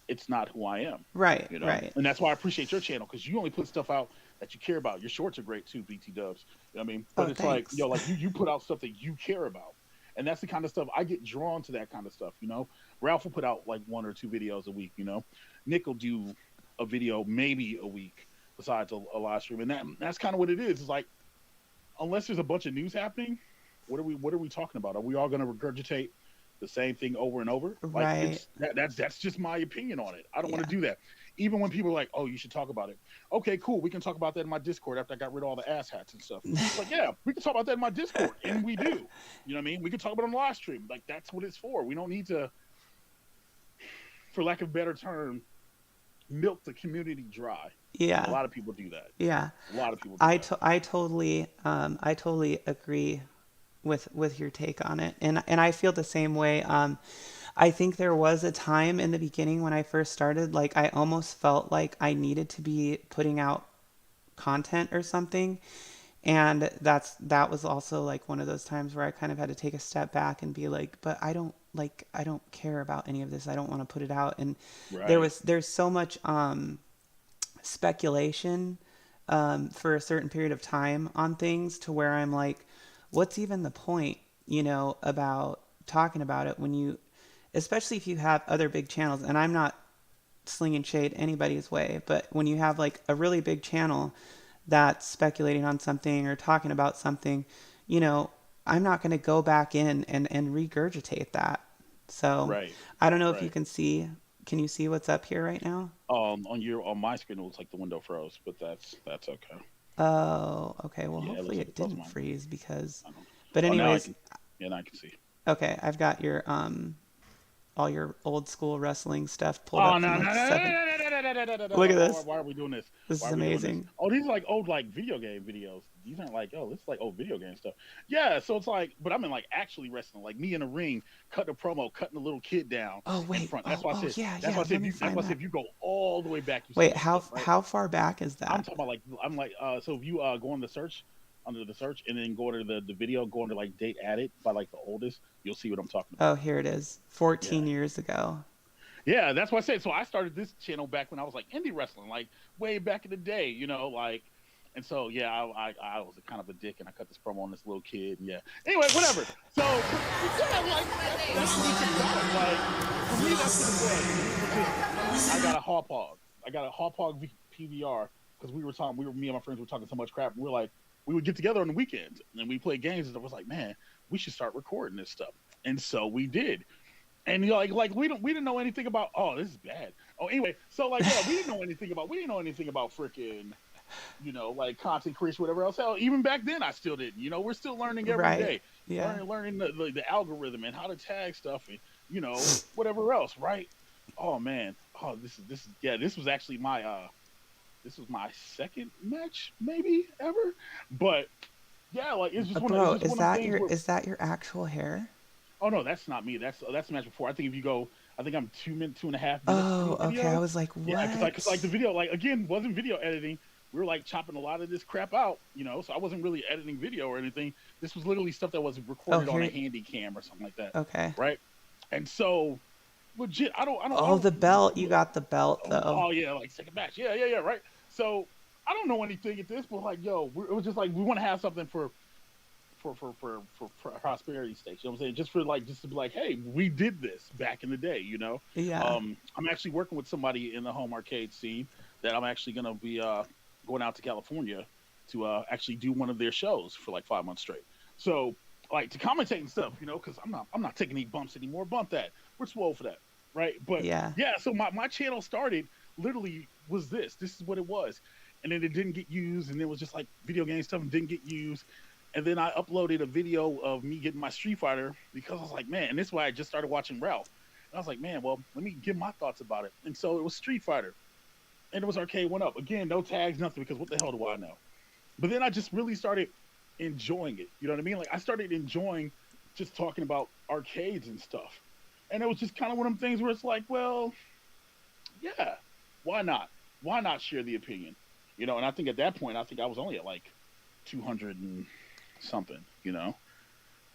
it's not who I am, Right. Right. and that's why I appreciate your channel, because you only put stuff out that you care about. Your shorts are great too, BT Dubs. You know what I mean? But Oh, it's like thanks. like you put out stuff that you care about, and that's the kind of stuff I get drawn to. That kind of stuff. Ralph will put out like one or two videos a week. Nick will do a video maybe a week besides a live stream, and that's kind of what it is. It's like unless there's a bunch of news happening, what are we talking about? Are we all going to regurgitate the same thing over and over? Like Right. that's just my opinion on it. I don't want Yeah. to do that. Even when people are like, "Oh, you should talk about it." Okay, cool. We can talk about that in my Discord after I got rid of all the ass hats and stuff. It's like, yeah, we can talk about that in my Discord, and we do. You know what I mean? We can talk about it on the live stream. Like that's what it's for. We don't need to, for lack of a better term, milk the community dry. And a Yeah. lot of people do that. Yeah. A lot of people do that. I totally agree with your take on it, and I feel the same way. I think there was a time in the beginning when I first started, like I almost felt like I needed to be putting out content or something, and that was also like one of those times where I kind of had to take a step back and be like, but I don't care about any of this. I don't want to put it out. And Right. there's so much speculation for a certain period of time on things to where I'm like, what's even the point, about talking about it when you, especially if you have other big channels, and I'm not slinging shade anybody's way, but when you have like a really big channel that's speculating on something or talking about something, you know, I'm not going to go back in and regurgitate that. So Right, I don't know if you right. can see. Can you see what's up here right now? On my screen, it looks like the window froze, but that's okay. Oh, okay. Well, Yeah, it hopefully looks like it it froze didn't mine. freeze because. I don't know. But Oh, now I anyways, can. Yeah, now I can see. okay. I've got your all your old school wrestling stuff pulled Oh up from no like no no no seven. no no no no no no no! Look No. at this. Why are we doing this? This Why is are we doing this? amazing. Oh, these are like old like video game videos. These aren't like this is like old video game stuff. Yeah, so it's like, but I'm in like actually wrestling, like me in a ring, cutting a promo, cutting a little kid down Oh in wait. front. That's Oh why I oh said. yeah That's why yeah. I said Let if me you. That's why find I said that. if you go all the way back, you see Wait. that How stuff, right? how far back is I'm that? talking about like I'm like so if you go on the search under the search and then go under the video, go under like date added by like the oldest, you'll see what I'm talking about. Oh, here it is. Yeah. 14 years ago. Yeah, that's what I said. So I started this channel back when I was like indie wrestling, like way back in the day, like. And so yeah, I was a kind of a dick, and I cut this promo on this little kid. And yeah. Anyway, whatever. So, but yeah, like that's what it's about. Like for me, that's what it was. We were just I got a hop hog. I got a hop hog PVR because we were talking. Me and my friends were talking so much crap. We were like, we would get together on the weekends and we play games, and I was like, man, we should start recording this stuff. And so we did, and like we didn't know anything about, oh, this is bad. Oh, anyway, so like yeah, we didn't know anything about freaking like content creation, whatever else. Hell, even back then I still didn't. We're still learning every Right. day, Yeah. learning the algorithm and how to tag stuff and whatever else, right? Oh man, oh this is yeah, this was my second match maybe ever, but yeah, like it's Bro, just one of the things where. is that your actual hair? Oh no, that's not me. That's the match before. I think if you go, I think I'm 2 minutes, 2.5 minutes through Oh, the okay. I video. was like, Yeah, because like the what? video like again wasn't video editing. We were like chopping a lot of this crap out, so I wasn't really editing video or anything. This was literally stuff that was Oh, recorded on a here. handy cam or something like that, Okay. right? And so legit, I Oh, don't. the belt. You got the belt Oh, though. oh yeah, like second match, yeah, right. So I don't know anything at this, but like it was just like we want to have something for prosperity's sake. You know what I'm saying? Just to be like, hey, we did this back in the day. Yeah. I'm actually working with somebody in the home arcade scene that I'm actually gonna be going out to California to actually do one of their shows for like 5 months straight. So like to commentate and stuff, because I'm not taking any bumps anymore. Bump that. We're swole for that. Right. But Yeah. yeah, so my channel started literally was this. This is what it was. And then it didn't get used, and it was just like video game stuff and didn't get used. And then I uploaded a video of me getting my Street Fighter because I was like, man, and this is why I just started watching Ralph. And I was like, man, well, let me give my thoughts about it. And so it was Street Fighter, and it was Arcade One Up. Again, no tags, nothing, because what the hell do I know? But then I just really started enjoying it. You know what I mean? Like I started enjoying just talking about arcades and stuff. And it was just kind of one of them things where it's like, well, yeah, why not? Why not share the opinion? And I think at that point, I think I was only at like 200 and something.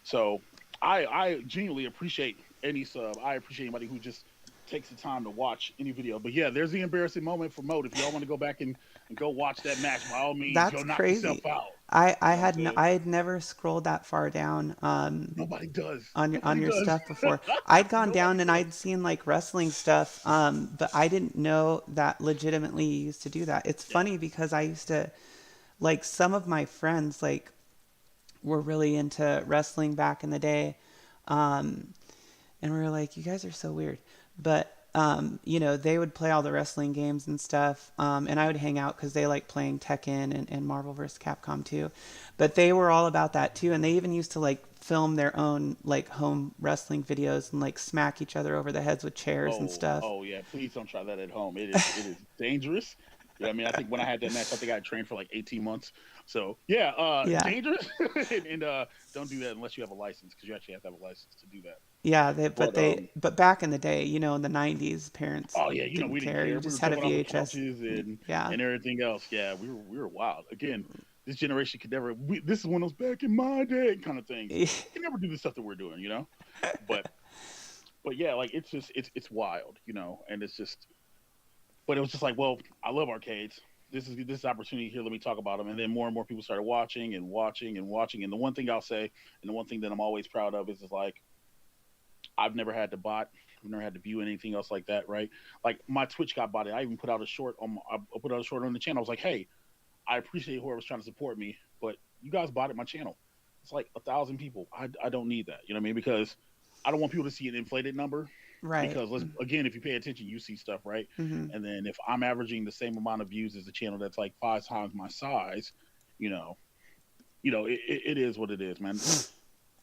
So I genuinely appreciate any sub. I appreciate anybody who just takes the time to watch any video. But yeah, there's the embarrassing moment for Mode. If y'all want to go back and go watch that match, by all means, go That's knock yourself crazy. out. I You know what I'm had saying? I had never scrolled that far down Nobody does. on Nobody your does. stuff before. I'd gone down Nobody and does. I'd seen like wrestling stuff, but I didn't know that legitimately you used to do that. It's Yeah. funny because I used to like some of my friends like were really into wrestling back in the day, um, and we were like, you guys are so weird. But they would play all the wrestling games and stuff, and I would hang out because they like playing Tekken and Marvel vs. Capcom too. But they were all about that too, and they even used to like film their own like home wrestling videos and like smack each other over the heads with chairs and Oh, stuff. oh yeah. Please don't try that at home. It is dangerous. You know what I mean? I think when I had that match, I think I trained for like 18 months. So yeah, Yeah, dangerous. and don't do that unless you have a license, because you actually have to have a license to do that. yeah. But But back in the day, in the '90s, parents oh yeah, didn't we didn't care. You care. We just were had a jumping off the VHS. couches Yeah, and everything else. Yeah, we were wild. Again, this generation could never. This is one of those back in my day kind of things. We can never do the stuff that we're doing. But yeah, like it's wild, and it's just. But it was just like, well, I love arcades. this opportunity here. Let me talk about them, and then more and more people started watching and watching and watching. And the one thing I'll say, and the one thing that I'm always proud of is like I've never had to bot. I've never had to view anything else like that, right? Like my Twitch got botted. I even put out a short on I put out a short on the channel. I was like, hey, I appreciate whoever's trying to support me, but you guys botted my channel. It's like 1,000 people. I don't need that. You know what I mean? Because I don't want people to see an inflated number. Right. Because let's again, if you pay attention, you see stuff, right? Mm-hmm. And then if I'm averaging the same amount of views as a channel that's like 5 times my size, you know, it is what it is, man.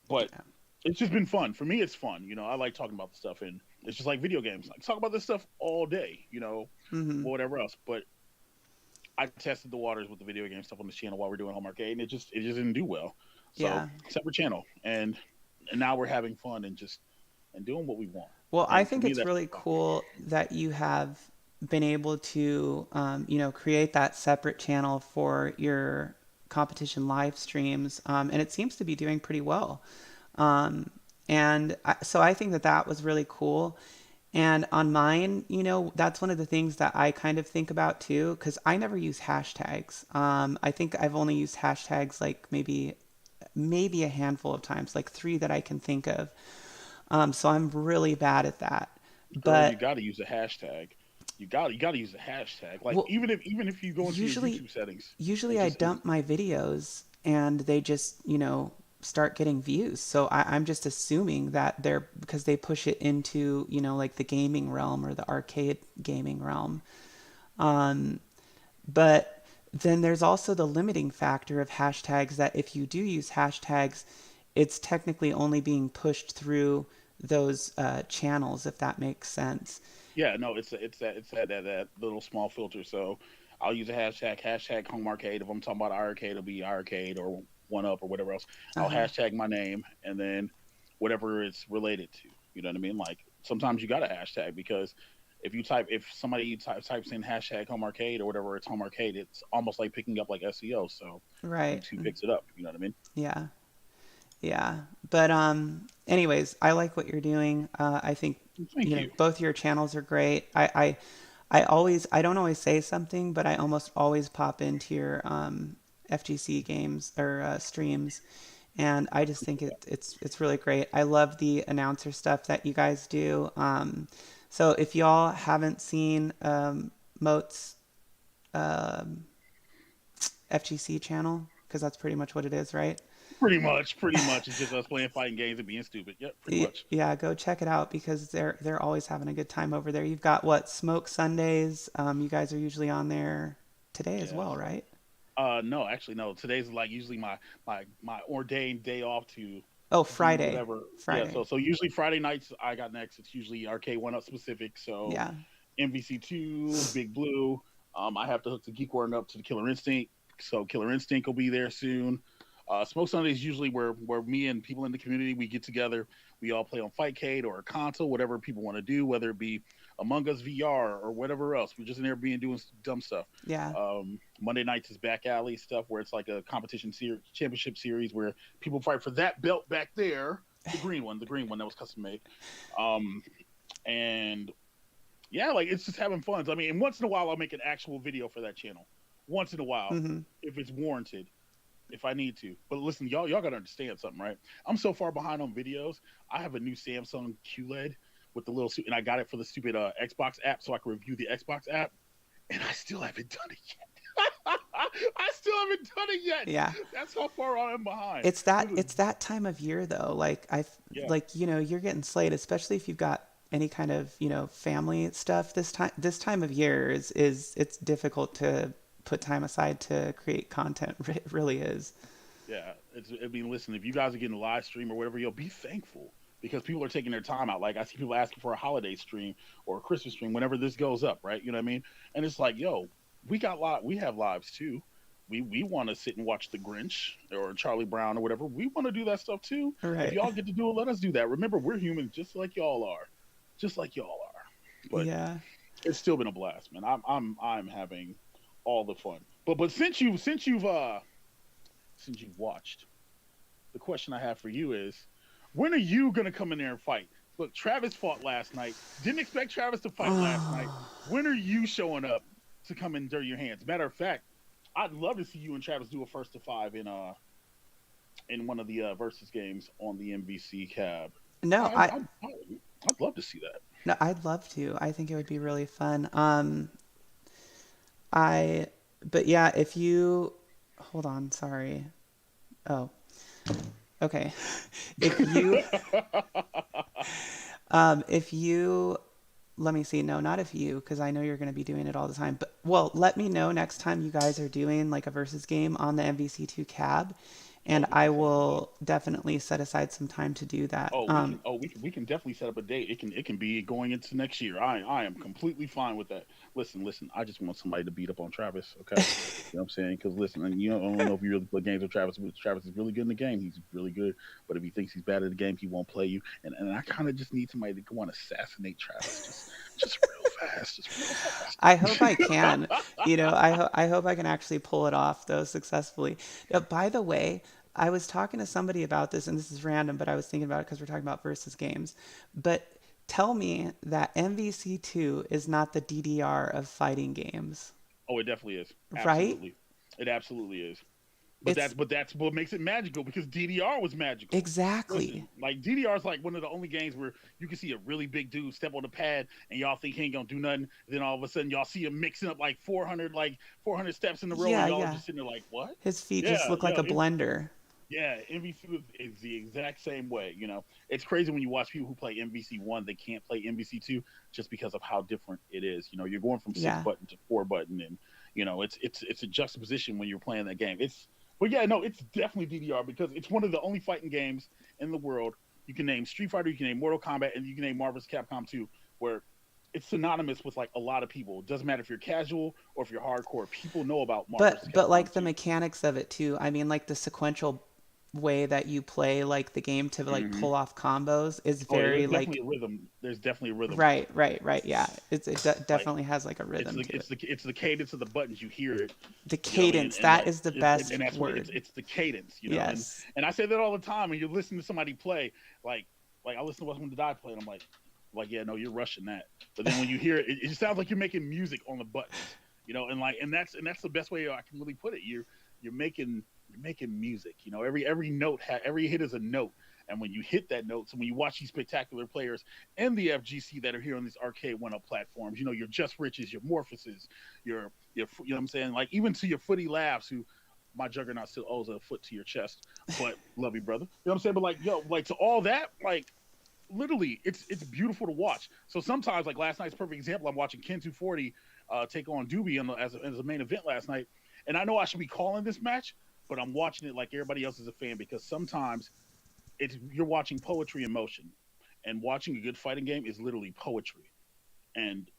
But Yeah. it's just been fun for me. It's fun. I like talking about the stuff, and it's just like video games. Like talk about this stuff all day. Mm-hmm. Whatever else. But I tested the waters with the video game stuff on this channel while we're doing home arcade, and it just didn't do well. So Yeah. separate channel, and now we're having fun and just and doing what we want. Well, I And for think me, it's that's really cool that you have been able to, create that separate channel for your competition live streams, and it seems to be doing pretty well. Um, so I think that that was really cool. And on mine, that's one of the things that I kind of think about too, because I never use hashtags. I think I've only used hashtags like maybe a handful of times, like three that I can think of. So I'm really bad at that. girl. You But got to use a hashtag. You got to use a hashtag. Like well, even if you go into your usually YouTube settings usually and I just dump my videos and they just, start getting views. So I'm just assuming that they're because they push it into, like the gaming realm or the arcade gaming realm. Um, but then there's also the limiting factor of hashtags that if you do use hashtags, it's technically only being pushed through those channels, if that makes sense. yeah, no, it's that little small filter. So I'll use a hashtag home arcade. If I'm talking about arcade, it'll be arcade or one up or whatever else. Uh I'll huh. hashtag my name and then whatever it's related to. You know what I mean? Like sometimes you got a hashtag because if somebody types in hashtag home arcade or whatever it's home arcade, it's almost like picking up like SEO. So Right. YouTube picks it up. You know what I mean? Yeah. Yeah. But anyways, I like what you're doing. I think Thank you. both your channels are great. I don't always say something, but I almost always pop into your FGC games or streams, and I just think it's really great. I love the announcer stuff that you guys do. So if y'all haven't seen Moat's um, FGC channel, because that's pretty much what it is, right? Pretty much. It's just us playing fighting games and being stupid. Yep, pretty much. Yeah, go check it out because they're always having a good time over there. You've got what Smoke Sundays. You guys are usually on there today as Yeah. well, right? No, actually, no. Today's like usually my ordained day off Oh, to do Friday. whatever. Yeah. Friday. So usually Friday nights I got next. It's usually Arcade One Up specific. So Yeah. MVC2, Big Blue. I have to hook the Geek Warden up to the Killer Instinct. So Killer Instinct will be there soon. Smoke Sunday is usually where me and people in the community we get together. We all play on Fightcade or a console, whatever people want to do, whether it be Among Us VR or whatever else. We're just in there doing dumb stuff. Yeah. Monday nights is back alley stuff where it's like a competition championship series where people fight for that belt back there, the green one that was custom made. Um, and yeah, like it's just having fun. I mean, and once in a while I'll make an actual video for that channel. Once in a while, Mm-hmm. if it's warranted, if I need to. But listen, y'all gotta understand something, right? I'm so far behind on videos. I have a new Samsung QLED with the little and I got it for the stupid Xbox app so I can review the Xbox app, and I still haven't done it yet. I still haven't done it yet. Yeah. That's how far I am behind. It's that time of year though. Like Yeah, like you're getting slayed, especially if you've got any kind of family stuff. This time of year is it's difficult to put time aside to create content. It really is. yeah. I mean, listen, if you guys are getting a live stream or whatever, you'll be thankful because people are taking their time out. Like I see people asking for a holiday stream or a Christmas stream whenever this goes up, right? You know what I mean? And it's like, yo, we have lives too. We want to sit and watch The Grinch or Charlie Brown or whatever. We want to do that stuff too. If Right. y'all get to do it, let us do that. Remember, we're human just like y'all are, just like y'all are. But Yeah. it's still been a blast, man. I'm having all the fun. But since you've watched, the question I have for you is, when are you gonna come in there and fight? Look, Travis fought last night. Didn't expect Travis to fight last night. Oh, When are you showing up? to come in dirty your hands. Matter of fact, I'd love to see you and Travis do a first to five in one of the versus games on the MVC cab. No, I I'd love to see that. no, I'd love to. I think it would be really fun. I, but yeah, if you, hold on, sorry. Oh, okay. If you, if you, let me see. No, not if you, because I know you're going to be doing it all the time. But well, let me know next time you guys are doing like a versus game on the MVC2 cab, and Oh, we I can set up a date. will definitely set aside some time to do that. We can definitely set up a date. It can be going into next year. I am completely fine with that. Listen. I just want somebody to beat up on Travis. Okay, you know what I'm saying? Because listen, and you know, I don't know if you really play games with Travis, but Travis is really good in the game. He's really good. But if he thinks he's bad at the game, he won't play you. And I kind of just need somebody to go and assassinate Travis, just real fast, just real I hope I fast. can. I hope I can actually pull it off though successfully. By the way, I was talking to somebody about this, and this is random, but I was thinking about it because we're talking about versus games. But tell me that MVC2 is not the DDR of fighting games, Oh, it definitely is. right? Absolutely, it absolutely is. It's But that's what makes it magical because DDR was magical. exactly. Listen, like DDR is like one of the only games where you can see a really big dude step on the pad and y'all think he ain't gonna do nothing. Then all of a sudden y'all see him mixing up like 400 steps in a row and Yeah, y'all are yeah. just sitting there like what? His feet just Yeah, look like a blender. yeah, MVC is the exact same way. You know, it's crazy when you watch people who play MVC one, they can't play MVC two just because of how different it is. You know, you're going from six Yeah. button to four button, and you know, it's a juxtaposition when you're playing that game. But yeah, no, it's definitely DDR because it's one of the only fighting games in the world. You can name Street Fighter, you can name Mortal Kombat, and you can name Marvel's Capcom 2, where it's synonymous with like a lot of people. It doesn't matter if you're casual or if you're hardcore. People know about Marvel's But Capcom like the 2. mechanics of it too. I mean, like the sequential way that you play like the game to like Hmm. pull off combos is Oh, yeah, very like There's definitely a rhythm. right. Yeah, Like definitely has like a rhythm to it. it's the cadence of the buttons. You hear it, The you know what I mean, cadence, and that like is the best and that's what word. it's the cadence, you know, Yes. and I say that all the time. And you're listening to somebody play, like I listen to Welcome to Die play, and I'm like yeah, no, you're rushing that. But then when you hear it, it just sounds like you're making music on the buttons, you know, and that's the best way I can really put it. You're making you're making music, you know. Every note every hit is a note. And when you hit that note, so when you watch these spectacular players in the FGC that are here on these arcade one up platforms, you know, your Just Riches, your Morphosis, your you know what I'm saying? Like even to your Footy Labs, who my juggernaut still owes a foot to your chest, but love you, brother. You know what I'm saying? But like, yo, like to all that, like literally, it's beautiful to watch. So sometimes, like last night's perfect example, I'm watching Ken 240 take on Doobie as a main event last night, and I know I should be calling this match, but I'm watching it like everybody else is a fan because sometimes it's you're watching poetry in motion, and watching a good fighting game is literally poetry, and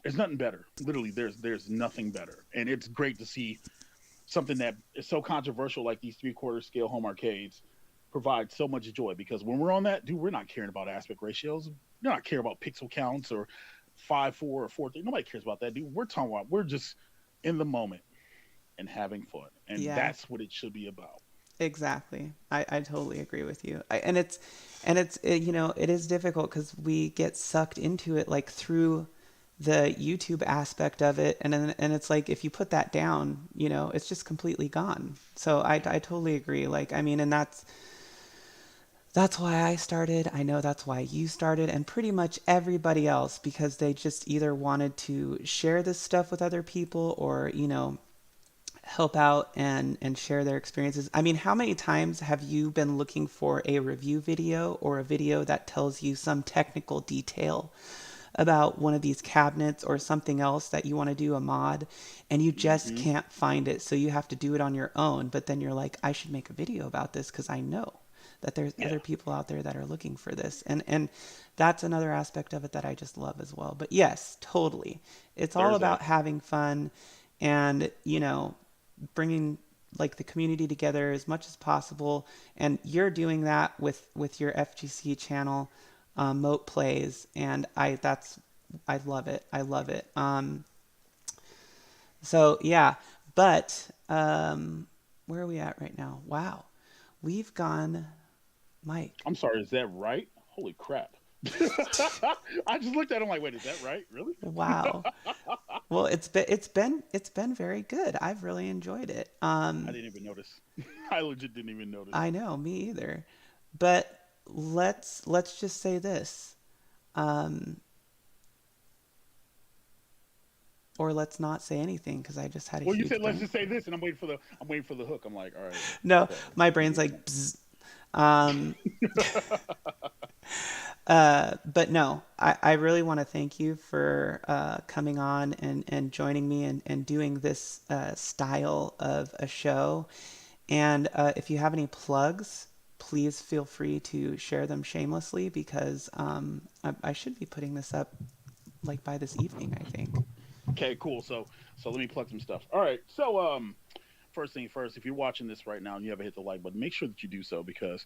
there's nothing better. Literally, there's nothing better, and it's great to see something that is so controversial like these three-quarter scale home arcades provide so much joy because when we're on that, dude, we're not caring about aspect ratios. We're not caring about pixel counts or 5:4 or 4:3. Nobody cares about that, dude. We're talking about we're just in the moment and having fun, and Yeah, that's what it should be about. exactly. I totally agree with you. You know, it is difficult because we get sucked into it like through the YouTube aspect of it, and it's like if you put that down, you know, it's just completely gone. So I totally agree. Like I mean, and that's why I started. I know that's why you started, and pretty much everybody else because they just either wanted to share this stuff with other people or you know help out and share their experiences. I mean, how many times have you been looking for a review video or a video that tells you some technical detail about one of these cabinets or something else that you want to do a mod and you just Mm-hmm. can't find it, so you have to do it on your own, but then you're like, I should make a video about this because I know that there's Yeah, other people out there that are looking for this, and that's another aspect of it that I just love as well. But yes, totally, it's all there's about that. having fun and you know bringing like the community together as much as possible, and you're doing that with your FGC channel, Moat Plays, and I love it. I love it. So yeah, but where are we at right now? Wow, we've gone, Mike. I'm sorry, is that right? Holy crap! I just looked at him like, wait, is that right? Really? Wow. Well, it's been very good. I've really enjoyed it. I didn't even notice. I legit didn't even notice. I know, me either. But let's just say this. Um, or let's not say anything because I just had a Well, you huge said let's brain just say fart. this, and I'm waiting for the hook. I'm like, all right, No, okay, my let me brain's get like, bzz. Um, that. but no, I really want to thank you for coming on and joining me and doing this style of a show. And if you have any plugs, please feel free to share them shamelessly because I should be putting this up like by this evening, I think. Okay, cool. So let me plug some stuff. All right. So first thing first, if you're watching this right now and you haven't hit the like button, make sure that you do so because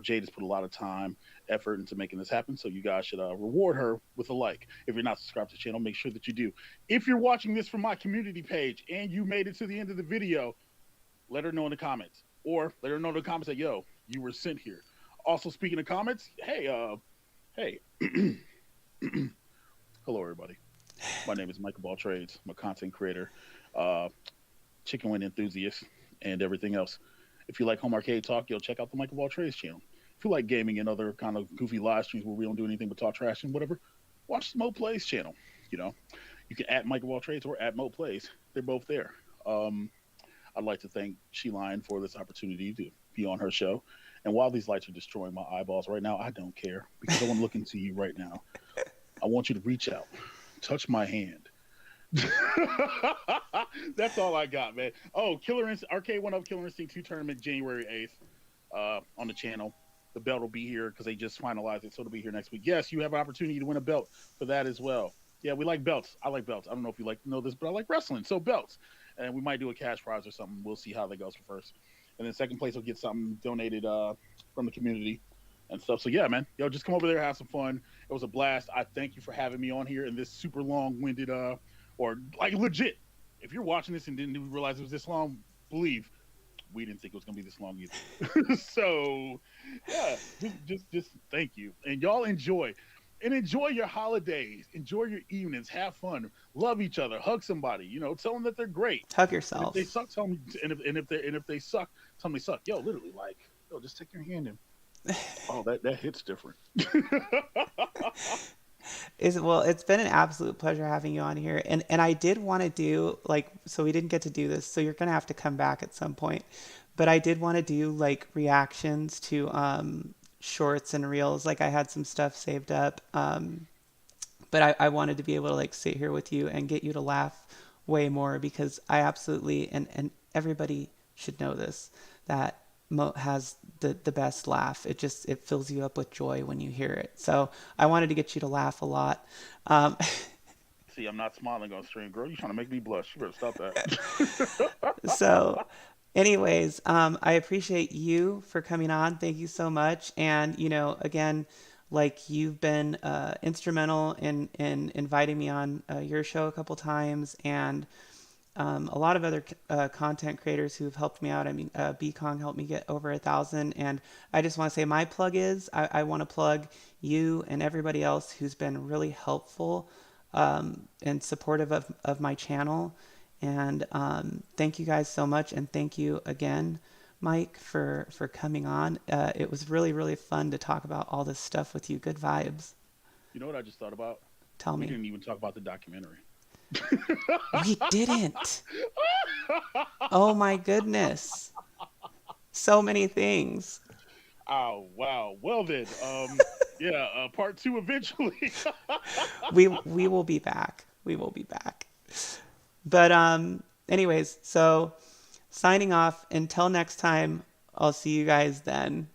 Jade has put a lot of time, effort into making this happen. So you guys should reward her with a like. If you're not subscribed to the channel, make sure that you do. If you're watching this from my community page and you made it to the end of the video, let her know in the comments, or let her know in the comments that you were sent here. Also, speaking of comments, hey, hello everybody. My name is Michael Ball Trades. I'm a content creator. Uh, chicken wing enthusiast, and everything else. If you like home arcade talk, you'll check out the Michael Ball Trades channel. If you like gaming and other kind of goofy live streams where we don't do anything but talk trash and whatever, watch the Mo Plays channel. You know, you can at Michael Ball Trades or at Mo Plays. They're both there. Um, I'd like to thank She Lion for this opportunity to be on her show. And while these lights are destroying my eyeballs right now, I don't care because I want to look into you right now. I want you to reach out, touch my hand, that's all I got, man. Oh, Arcade One Up Killer Instinct 2 tournament January 8th on the channel. The belt will be here because they just finalized it, so it'll be here next week. Yes, you have an opportunity to win a belt for that as well. Yeah, we like belts. I like belts. I don't know if you like to know this, but I like wrestling, so belts. And we might do a cash prize or something. We'll see how that goes for first. And then second place will get something donated from the community and stuff. So yeah, man, just come over there, have some fun. It was a blast. I thank you for having me on here in this super long-winded or like legit. If you're watching this and didn't realize it was this long, believe we didn't think it was gonna be this long either. So yeah, just thank you, and y'all enjoy your holidays, enjoy your evenings, have fun, love each other, hug somebody, tell them that they're great, Hug and if they yourself. suck, tell them, and if they suck, tell them they suck. Yo, literally, like, just take your hand and oh, that hits different. Is well, it's been an absolute pleasure having you on here, and I did want to do like so we didn't get to do this, so you're gonna have to come back at some point, but I did want to do like reactions to shorts and reels. Like I had some stuff saved up, but I wanted to be able to like sit here with you and get you to laugh way more because I absolutely and everybody should know this that Mo has the best laugh. It fills you up with joy when you hear it. So I wanted to get you to laugh a lot. Um, See, I'm not smiling on stream, girl. You trying to make me blush? You better stop that. so anyways, I appreciate you for coming on. Thank you so much. And again, like you've been instrumental in inviting me on your show a couple times, and a lot of other content creators who've helped me out. I mean, Bkong helped me get over 1,000, and I just want to say my plug is I want to plug you and everybody else who's been really helpful and supportive of my channel. And thank you guys so much, and thank you again, Mike, for coming on. It was really fun to talk about all this stuff with you. Good vibes. You know what I just thought about? Tell We me. didn't even talk about the documentary. We didn't. Oh my goodness. So many things. Oh wow. Well then, yeah, part two eventually. We will be back. We will be back. But anyways, so signing off until next time. I'll see you guys then.